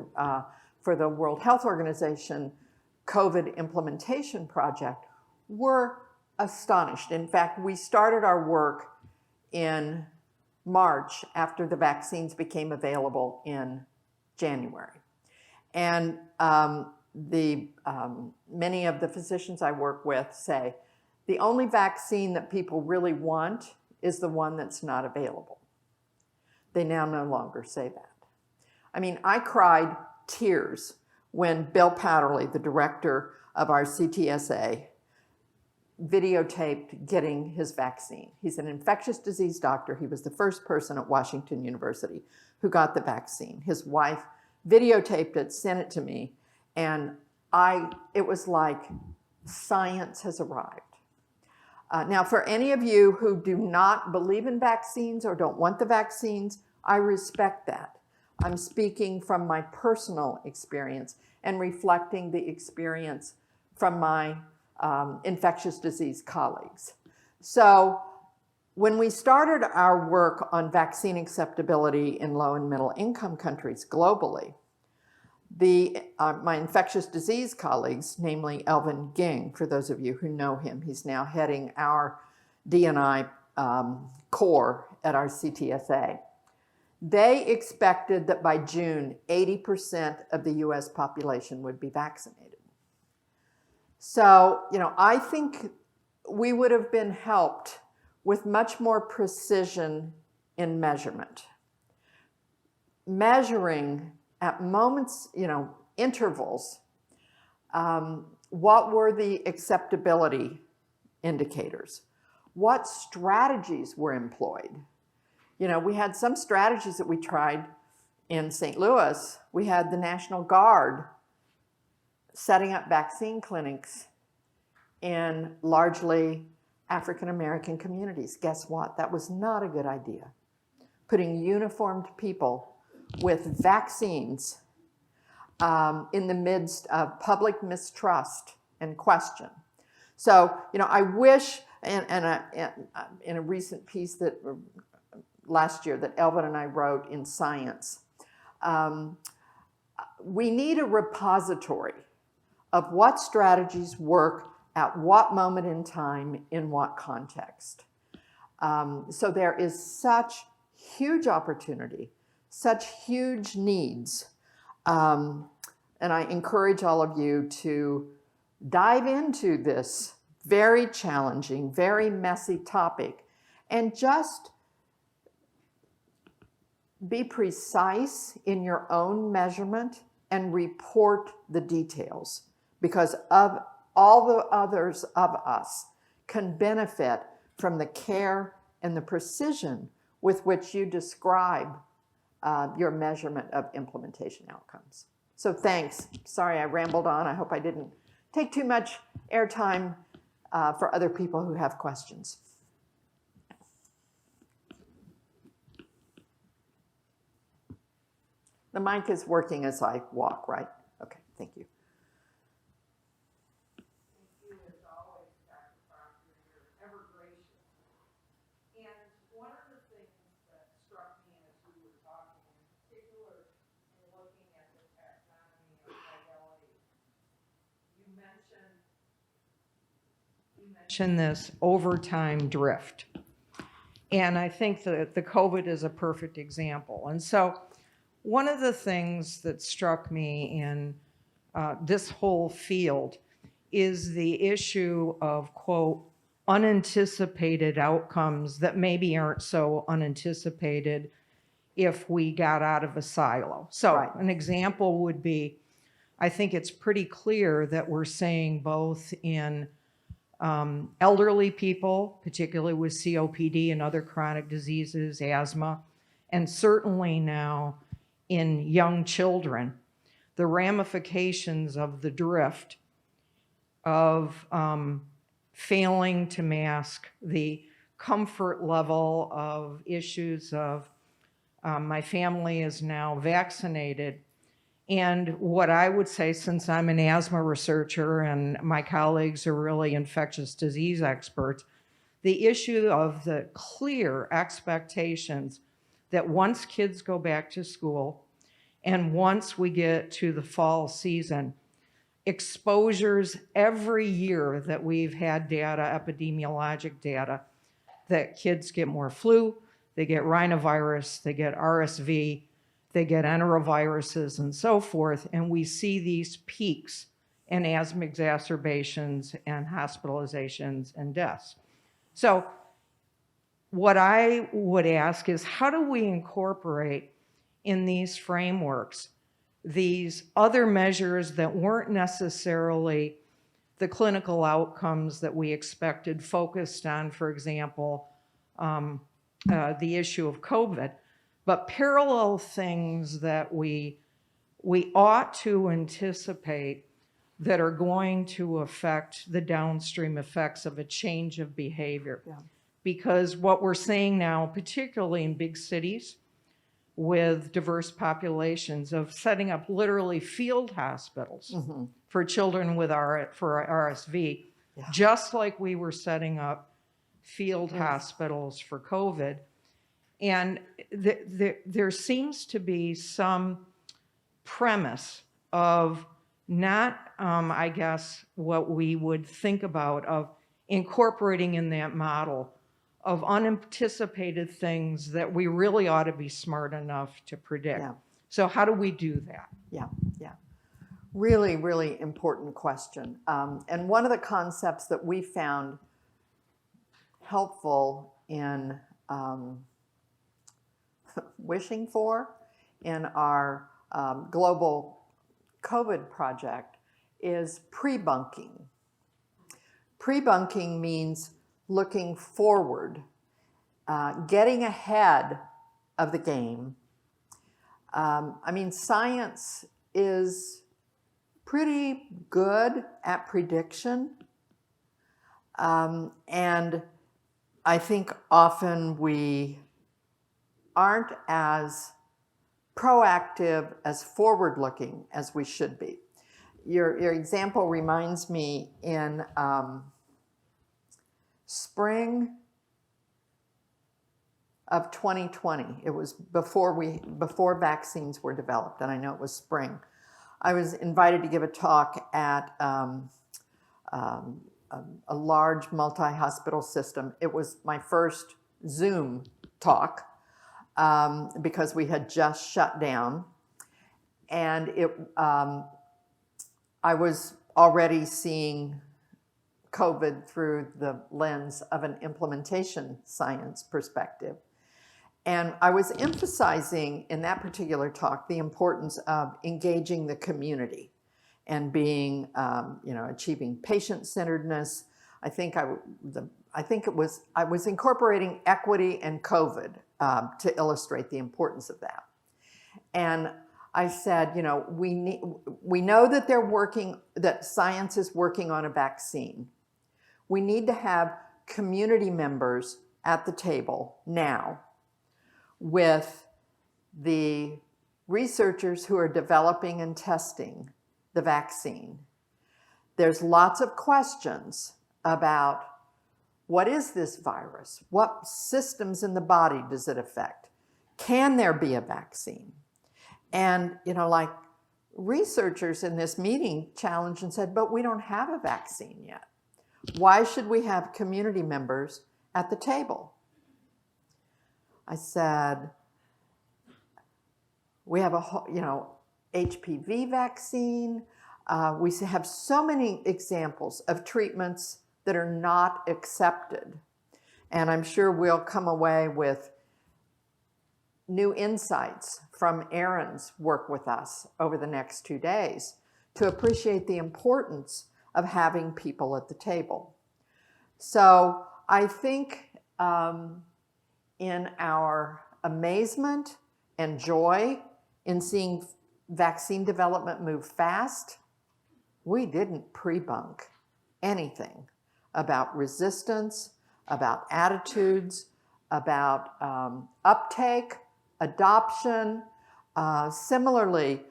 for the World Health Organization COVID implementation project were astonished. In fact, we started our work in March after the vaccines became available in January. And many of the physicians I work with say, the only vaccine that people really want is the one that's not available. They now no longer say that. I mean, I cried tears when Bill Powderly, the director of our CTSA, videotaped getting his vaccine. He's an infectious disease doctor. He was the first person at Washington University who got the vaccine. His wife videotaped it, sent it to me, and it was like science has arrived. Now, for any of you who do not believe in vaccines or don't want the vaccines, I respect that. I'm speaking from my personal experience and reflecting the experience from my infectious disease colleagues. So when we started our work on vaccine acceptability in low and middle income countries globally, my infectious disease colleagues, namely Elvin Ging, for those of you who know him, he's now heading our D&I core at our CTSA. They expected that by June, 80% of the US population would be vaccinated. So, I think we would have been helped with much more precision in measurement. Measuring at moments, intervals, what were the acceptability indicators? What strategies were employed? We had some strategies that we tried in St. Louis. We had the National Guard setting up vaccine clinics in largely African-American communities. Guess what? That was not a good idea. Putting uniformed people with vaccines in the midst of public mistrust and question. So, I wish, and in a recent piece that last year that Elvin and I wrote in Science, we need a repository of what strategies work at what moment in time, in what context. So there is such huge opportunity, such huge needs. And I encourage all of you to dive into this very challenging, very messy topic and just be precise in your own measurement and report the details, because of all the others of us can benefit from the care and the precision with which you describe your measurement of implementation outcomes. So thanks. Sorry I rambled on. I hope I didn't take too much airtime for other people who have questions. The mic is working as I walk, right? Okay, thank you. Thank you, as always, Dr. Proctor. You're ever gracious. And one of the things that struck me as we were talking, in particular in looking at the taxonomy of fidelity, you mentioned this overtime drift. And I think that the COVID is a perfect example. And so one of the things that struck me in this whole field is the issue of, quote, unanticipated outcomes that maybe aren't so unanticipated if we got out of a silo. So Right. An example would be, I think it's pretty clear that we're seeing both in elderly people, particularly with COPD and other chronic diseases, asthma, and certainly now in young children, the ramifications of the drift of failing to mask, the comfort level of issues of my family is now vaccinated. And what I would say, since I'm an asthma researcher and my colleagues are really infectious disease experts, the issue of the clear expectations that once kids go back to school and once we get to the fall season, exposures every year that we've had data, epidemiologic data, that kids get more flu, they get rhinovirus, they get RSV, they get enteroviruses and so forth, and we see these peaks in asthma exacerbations and hospitalizations and deaths. So what I would ask is, how do we incorporate in these frameworks these other measures that weren't necessarily the clinical outcomes that we expected, focused on, for example, the issue of COVID, but parallel things that we ought to anticipate that are going to affect the downstream effects of a change of behavior. Yeah. Because what we're seeing now, particularly in big cities with diverse populations, of setting up literally field hospitals for children with for RSV, Yeah. just like we were setting up field hospitals for COVID. And there seems to be some premise of not, I guess, what we would think about of incorporating in that model of unanticipated things that we really ought to be smart enough to predict. Yeah. So how do we do that? Yeah, yeah. Really, really important question. And one of the concepts that we found helpful in wishing for in our global COVID project is pre-bunking. Pre-bunking means looking forward, getting ahead of the game. I mean, science is pretty good at prediction. And I think often we aren't as proactive, as forward-looking as we should be. Your example reminds me in spring of 2020. It was before vaccines were developed, and I know it was spring. I was invited to give a talk at a large multi-hospital system. It was my first Zoom talk because we had just shut down, and I was already seeing COVID through the lens of an implementation science perspective. And I was emphasizing in that particular talk the importance of engaging the community and being, achieving patient-centeredness. I was incorporating equity and COVID to illustrate the importance of that. And I said, we know that that science is working on a vaccine. We need to have community members at the table now with the researchers who are developing and testing the vaccine. There's lots of questions about what is this virus? What systems in the body does it affect? Can there be a vaccine? And, researchers in this meeting challenged and said, but we don't have a vaccine yet. Why should we have community members at the table? I said, we have HPV vaccine. We have so many examples of treatments that are not accepted. And I'm sure we'll come away with new insights from Erin's work with us over the next 2 days to appreciate the importance of having people at the table. So I think in our amazement and joy in seeing vaccine development move fast, we didn't pre-bunk anything about resistance, about attitudes, about uptake, adoption. Similarly,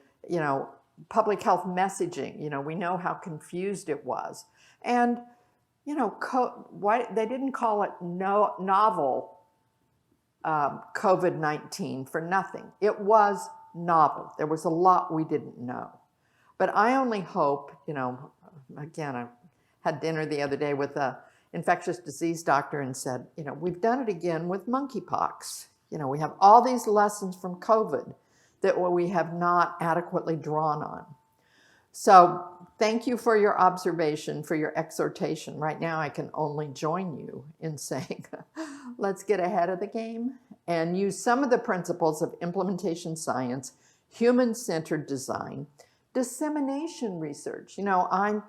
public health messaging, we know how confused it was. And, why they didn't call it novel COVID-19 for nothing. It was novel. There was a lot we didn't know. But I only hope, again, I had dinner the other day with an infectious disease doctor and said, we've done it again with monkeypox. We have all these lessons from COVID that we have not adequately drawn on. So thank you for your observation, for your exhortation. Right now, I can only join you in saying, let's get ahead of the game and use some of the principles of implementation science, human-centered design, dissemination research. I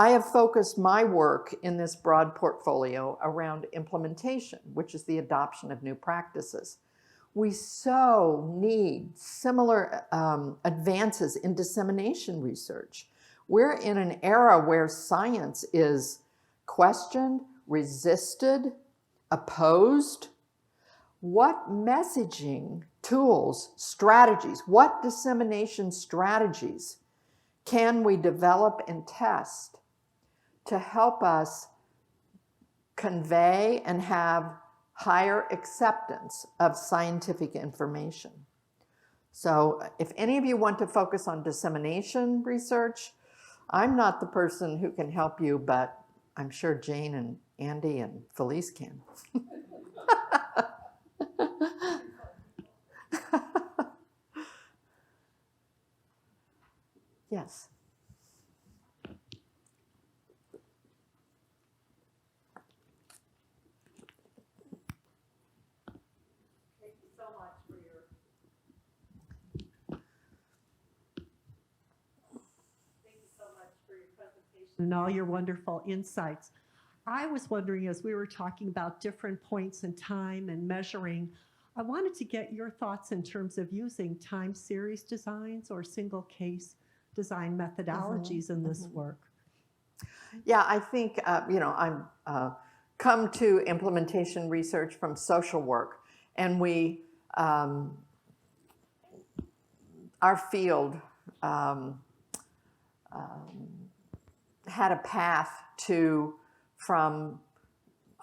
have focused my work in this broad portfolio around implementation, which is the adoption of new practices. We so need similar advances in dissemination research. We're in an era where science is questioned, resisted, opposed. What messaging tools, strategies, what dissemination strategies can we develop and test to help us convey and have higher acceptance of scientific information? So if any of you want to focus on dissemination research, I'm not the person who can help you, but I'm sure Jane and Andy and Felice can. Yes. Thank you so much for your presentation and all your wonderful insights. I was wondering, as we were talking about different points in time and measuring, I wanted to get your thoughts in terms of using time series designs or single case design methodologies in this work. Yeah, I think, I'm come to implementation research from social work, and we, our field had a path from,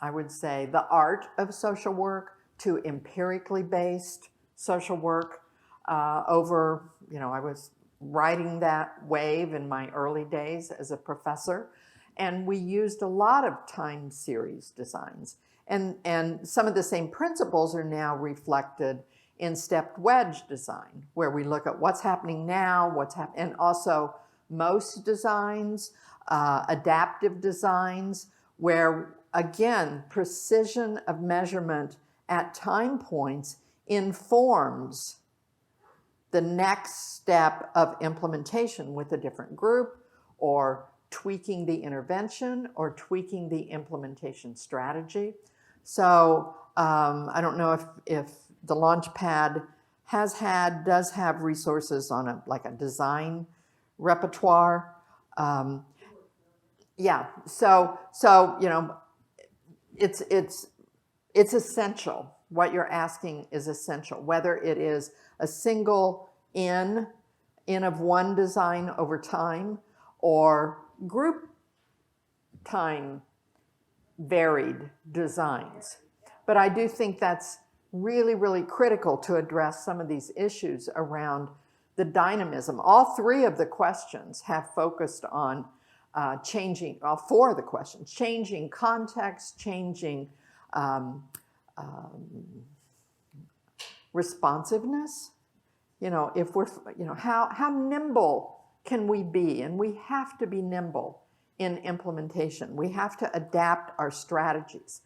I would say, the art of social work to empirically based social work over, I was riding that wave in my early days as a professor. And we used a lot of time series designs. And some of the same principles are now reflected in stepped wedge design, where we look at what's happening now, and also most designs, adaptive designs, where again, precision of measurement at time points informs the next step of implementation with a different group, or tweaking the intervention, or tweaking the implementation strategy. So I don't know if the Launchpad does have resources on a design repertoire. Yeah, so it's essential. What you're asking is essential, whether it is a single in of one design over time, or group time varied designs. But I do think that's really, really critical to address some of these issues around the dynamism. All three of the questions have focused on changing, all four of the questions, changing context, changing responsiveness. If we're, how nimble can we be? And we have to be nimble in implementation. We have to adapt our strategies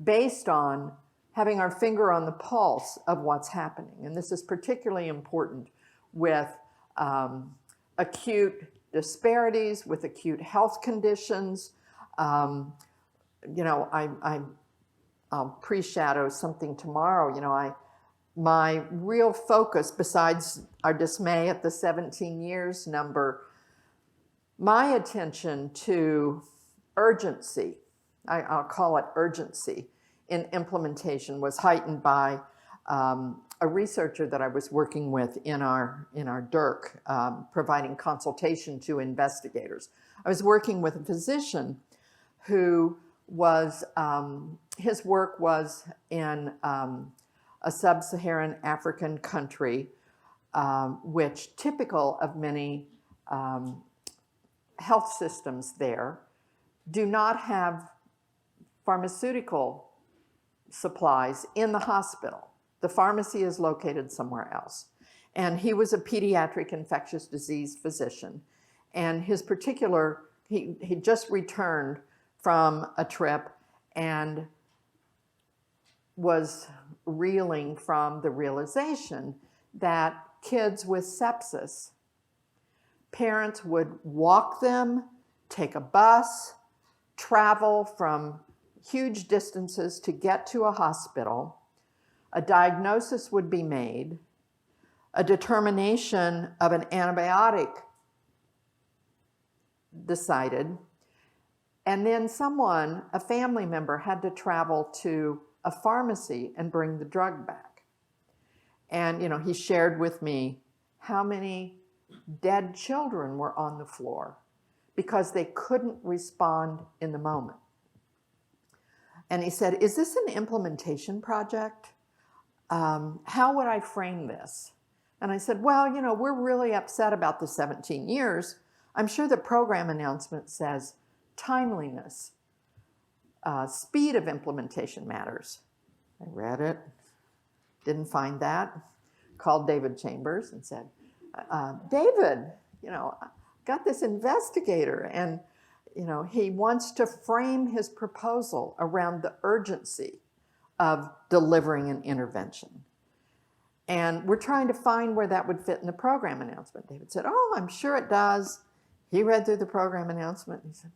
based on having our finger on the pulse of what's happening. And this is particularly important with acute disparities, with acute health conditions. I'll pre-shadow something tomorrow. My real focus, besides our dismay at the 17 years number, my attention to urgency, I'll call it urgency, in implementation was heightened by a researcher that I was working with in our DIRC, providing consultation to investigators. I was working with a physician who was, his work was in a sub-Saharan African country, which, typical of many health systems there, do not have pharmaceutical supplies in the hospital. The pharmacy is located somewhere else. And he was a pediatric infectious disease physician. And his particular, he just returned from a trip and was reeling from the realization that kids with sepsis, parents would walk them, take a bus, travel from huge distances to get to a hospital. A diagnosis would be made, a determination of an antibiotic decided. And then someone, a family member, had to travel to a pharmacy and bring the drug back. And, he shared with me how many dead children were on the floor because they couldn't respond in the moment. And he said, is this an implementation project? How would I frame this? And I said, well, we're really upset about the 17 years. I'm sure the program announcement says timeliness, speed of implementation matters. I read it, didn't find that. Called David Chambers and said, David, got this investigator, and he wants to frame his proposal around the urgency of delivering an intervention. And we're trying to find where that would fit in the program announcement. David said, oh, I'm sure it does. He read through the program announcement and he said,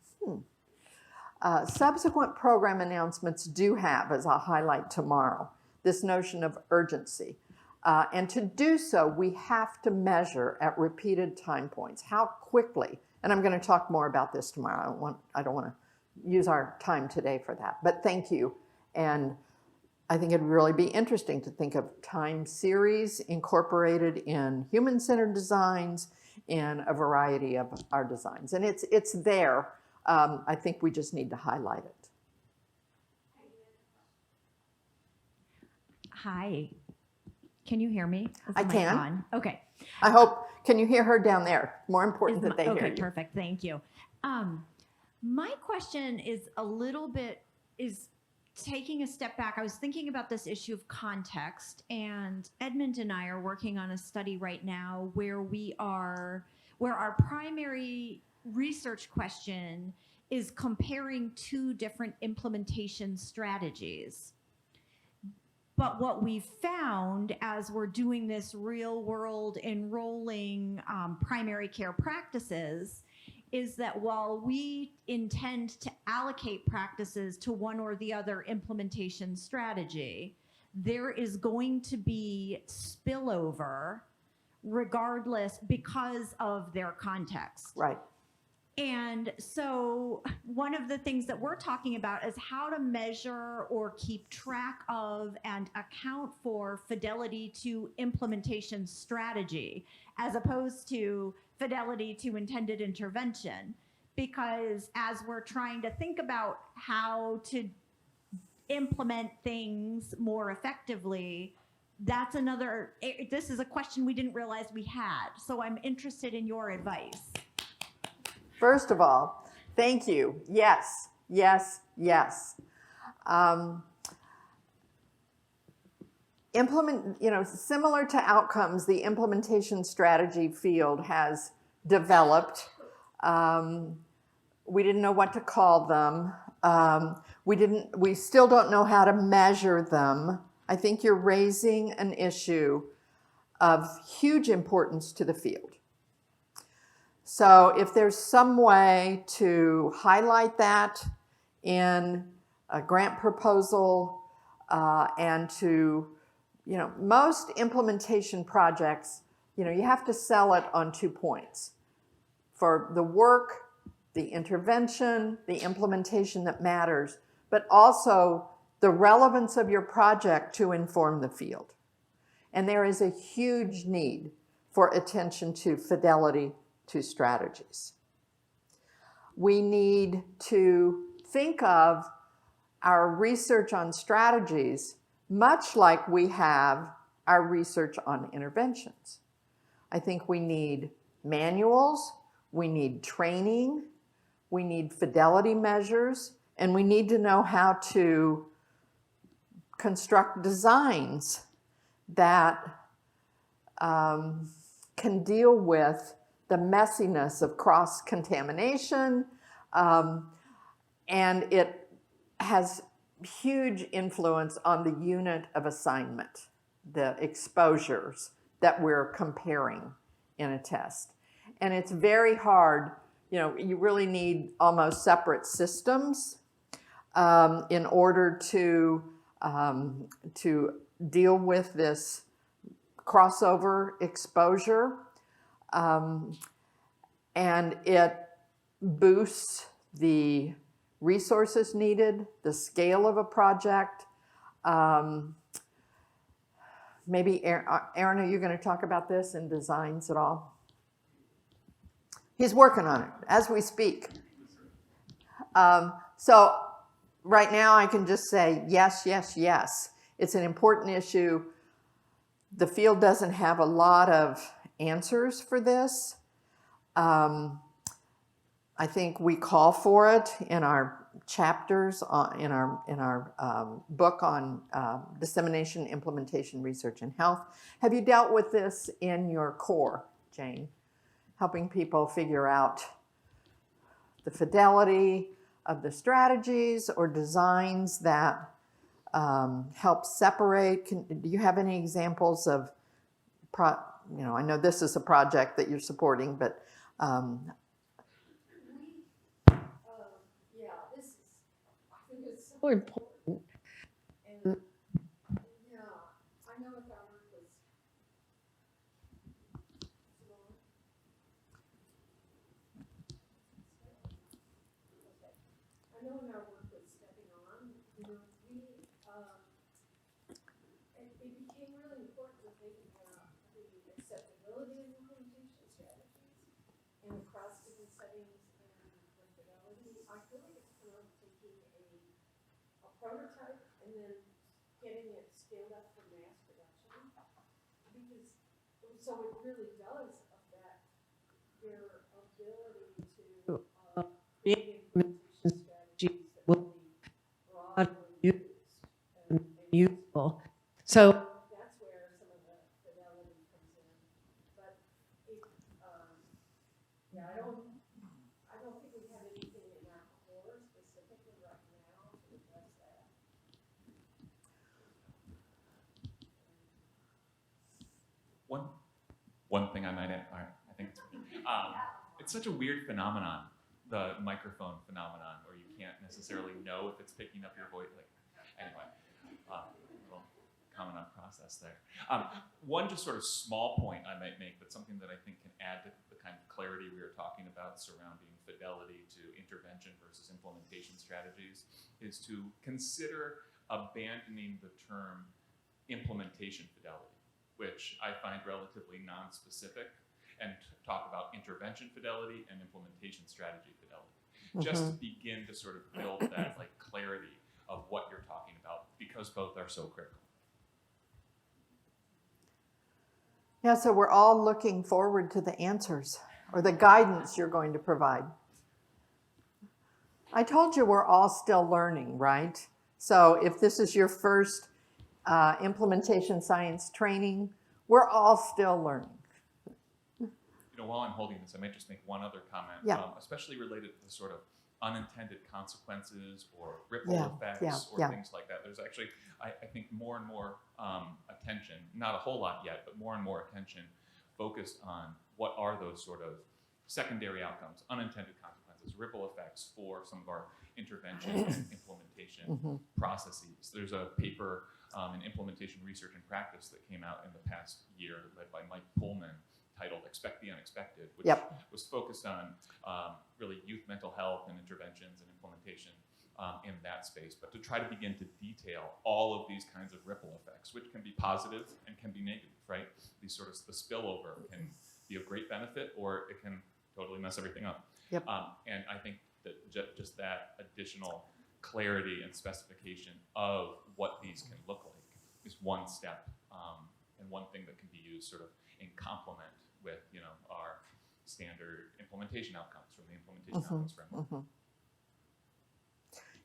subsequent program announcements do have, as I'll highlight tomorrow, this notion of urgency. And to do so, we have to measure at repeated time points how quickly, and I'm going to talk more about this tomorrow. I don't want to use our time today for that, but thank you. And I think it'd really be interesting to think of time series incorporated in human-centered designs in a variety of our designs. And it's there. I think we just need to highlight it. Hi. Can you hear me? Is I the mic can. on? Okay. I hope, can you hear her down there? More important that they hear Okay, you. perfect. Thank you. My question is is taking a step back. I was thinking about this issue of context, and Edmund and I are working on a study right now where our primary research question is comparing two different implementation strategies. But what we found as we're doing this real world enrolling primary care practices is that while we intend to allocate practices to one or the other implementation strategy, there is going to be spillover regardless because of their context. Right. And so one of the things that we're talking about is how to measure or keep track of and account for fidelity to implementation strategy as opposed to fidelity to intended intervention. Because as we're trying to think about how to implement things more effectively, this is a question we didn't realize we had. So I'm interested in your advice. First of all, thank you. Yes, yes, yes. Similar to outcomes, the implementation strategy field has developed. We didn't know what to call them. We still don't know how to measure them. I think you're raising an issue of huge importance to the field. So if there's some way to highlight that in a grant proposal and to, most implementation projects, you have to sell it on 2 points. For the work, the intervention, the implementation that matters, but also the relevance of your project to inform the field. And there is a huge need for attention to fidelity to strategies. We need to think of our research on strategies much like we have our research on interventions. I think we need manuals, we need training, we need fidelity measures, and we need to know how to construct designs that can deal with the messiness of cross-contamination, and it has huge influence on the unit of assignment, the exposures that we're comparing in a test. And it's very hard, you really need almost separate systems in order to deal with this crossover exposure. And it boosts the resources needed, the scale of a project. Maybe Aaron, are you going to talk about this in designs at all? He's working on it as we speak. So right now I can just say yes, yes, yes. It's an important issue. The field doesn't have a lot of answers for this. I think we call for it in our chapters, in our book on dissemination, implementation, research, and health. Have you dealt with this in your core, Jane? Helping people figure out the fidelity of the strategies or designs that help separate? Do you have any examples of, I know this is a project that you're supporting, but so important. And yeah, I know if our work was stepping on, it became really important to think about the acceptability of implementation strategies and across different settings and the fidelity. I feel like it's kind of taking a prototype and then getting it scaled up for mass production, because so it really does affect your ability to create implementation strategies that will be broadly used and useful. So that's where some of the fidelity comes in. But yeah, I don't think we have anything in our core specifically right now to address that. One thing I might add, I think it's such a weird phenomenon, the microphone phenomenon, where you can't necessarily know if it's picking up your voice. Like, anyway, little comment on process there. One just sort of small point I might make, but something that I think can add to the kind of clarity we were talking about surrounding fidelity to intervention versus implementation strategies, is to consider abandoning the term implementation fidelity, which I find relatively non-specific, and talk about intervention fidelity and implementation strategy fidelity. Just to begin to sort of build that like clarity of what you're talking about, because both are so critical. Yeah, so we're all looking forward to the answers or the guidance you're going to provide. I told you we're all still learning, right? So if this is your first implementation science training, we're all still learning. You know, while I'm holding this, I might just make one other comment, especially related to the sort of unintended consequences or ripple effects or things like that. There's actually, I think, more and more attention, not a whole lot yet, but more and more attention focused on what are those sort of secondary outcomes, unintended consequences, ripple effects for some of our intervention and implementation processes. There's a paper in implementation research and practice that came out in the past year led by Mike Pullman, titled Expect the Unexpected, which was focused on really youth mental health and interventions and implementation in that space, but to try to begin to detail all of these kinds of ripple effects, which can be positive and can be negative, right? These sort of, the spillover can be of great benefit, or it can totally mess everything up. And I think that just that additional clarity and specification of what these can look like is one step and one thing that can be used sort of in complement with, you know, our standard implementation outcomes from the implementation outcomes framework.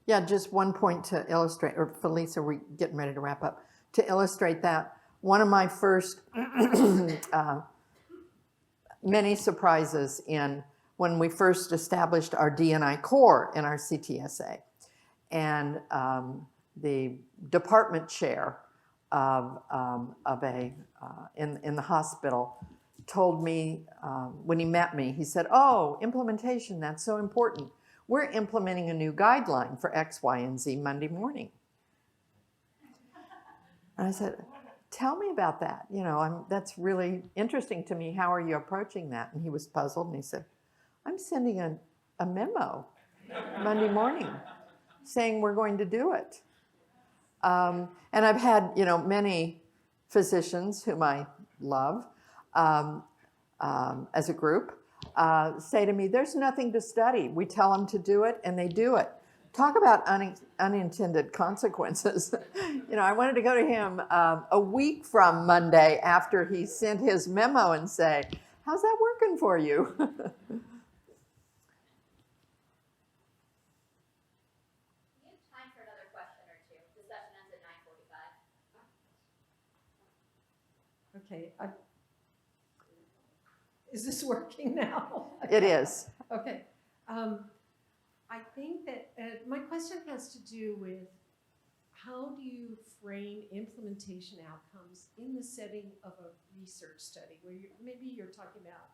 Yeah, just one point to illustrate, or Felisa, we're getting ready to wrap up. To illustrate that, one of my first many surprises in when we first established our D&I core in our CTSA, and the department chair of in the hospital told me when he met me, he said, "Oh, implementation, that's so important. We're implementing a new guideline for X, Y, and Z Monday morning." And I said, "Tell me about that. You know, that's really interesting to me. How are you approaching that?" And he was puzzled, and he said, "I'm sending a a memo Monday morning saying we're going to do it. And I've had, many physicians whom I love as a group say to me, there's nothing to study. We tell them to do it and they do it. Talk about unintended consequences. I wanted to go to him a week from Monday after he sent his memo and say, how's that working for you? We have time for another question or two. The session ends at 9:45. Okay. Is this working now? It is. Okay. I think that my question has to do with how do you frame implementation outcomes in the setting of a research study where maybe you're talking about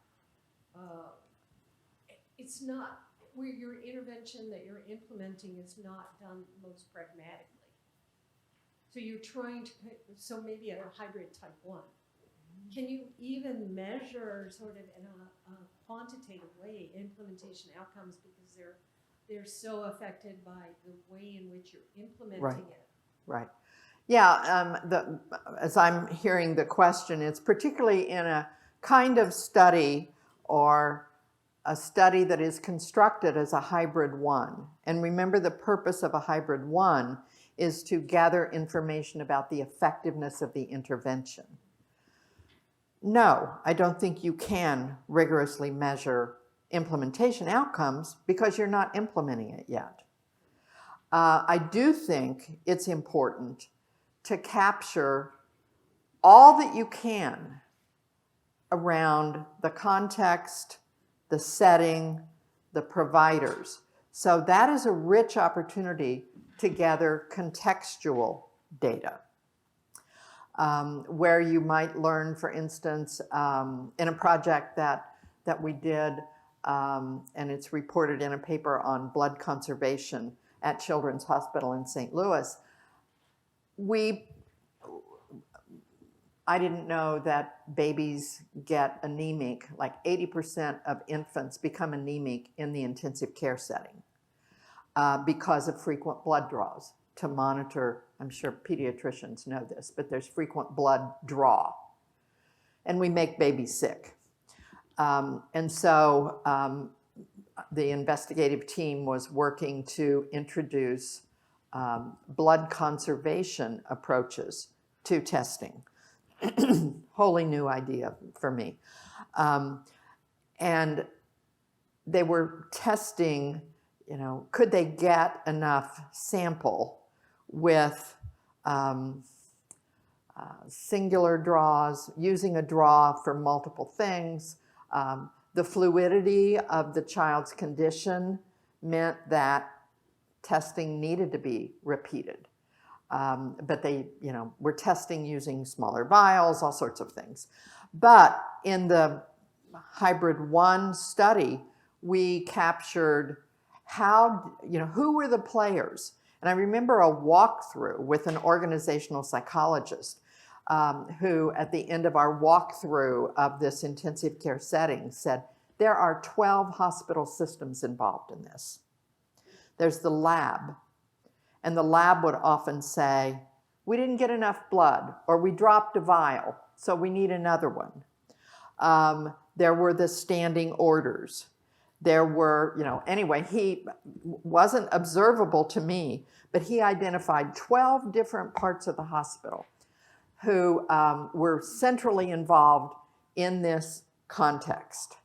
it's not where your intervention that you're implementing is not done most pragmatically. So you're trying to, so maybe a hybrid type 1. Can you even measure sort of in a quantitative way implementation outcomes because they're so affected by the way in which you're implementing it? Right. Yeah, as I'm hearing the question, it's particularly in a kind of study or a study that is constructed as a hybrid 1. And remember, the purpose of a hybrid 1 is to gather information about the effectiveness of the intervention. No, I don't think you can rigorously measure implementation outcomes because you're not implementing it yet. I do think it's important to capture all that you can around the context, the setting, the providers. So that is a rich opportunity to gather contextual data. Where you might learn, for instance, in a project that we did, and it's reported in a paper on blood conservation at Children's Hospital in St. Louis, I didn't know that babies get anemic, like 80% of infants become anemic in the intensive care setting because of frequent blood draws to monitor. I'm sure pediatricians know this, but there's frequent blood draw, and we make babies sick. And so the investigative team was working to introduce blood conservation approaches to testing. Wholly new idea for me. And they were testing, could they get enough sample with singular draws, using a draw for multiple things. The fluidity of the child's condition meant that testing needed to be repeated. But they, were testing using smaller vials, all sorts of things. But in the hybrid 1 study, we captured who were the players. And I remember a walkthrough with an organizational psychologist who, at the end of our walkthrough of this intensive care setting, said, there are 12 hospital systems involved in this. There's the lab. And the lab would often say, we didn't get enough blood, or we dropped a vial, so we need another one. There were the standing orders. There were, anyway, he wasn't observable to me, but he identified 12 different parts of the hospital who were centrally involved in this context.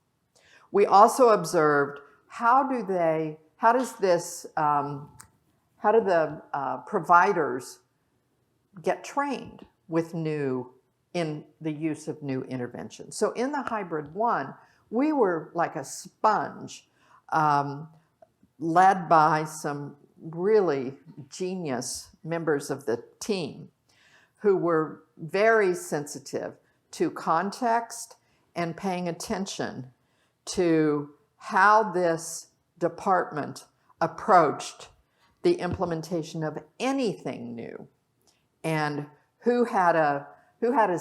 We also observed how do the providers get trained with in the use of new interventions. So in the hybrid 1, we were like a sponge, led by some really genius members of the team who were very sensitive to context and paying attention to how this department approached the implementation of anything new and who had a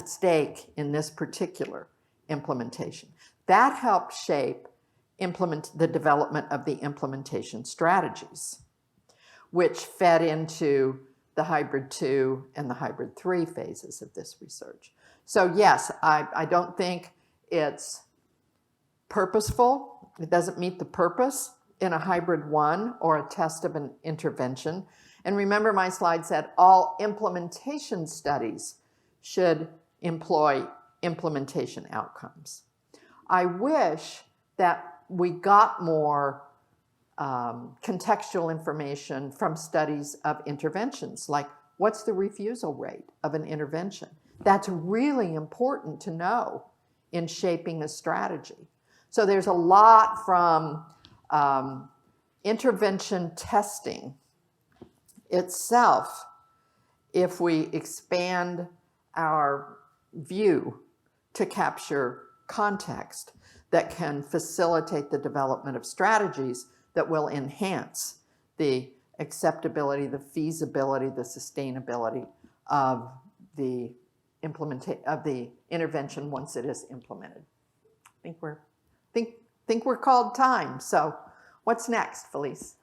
stake in this particular implementation. That helped shape implement the development of the implementation strategies, which fed into the hybrid 2 and the hybrid 3 phases of this research. So yes, I don't think it's purposeful. It doesn't meet the purpose in a hybrid 1 or a test of an intervention. And remember, my slide said all implementation studies should employ implementation outcomes. I wish that we got more contextual information from studies of interventions, like what's the refusal rate of an intervention? That's really important to know in shaping a strategy. So there's a lot from intervention testing itself, if we expand our view to capture context, that can facilitate the development of strategies that will enhance the acceptability, the feasibility, the sustainability of the intervention once it is implemented. I think we're called time. So what's next, Felice?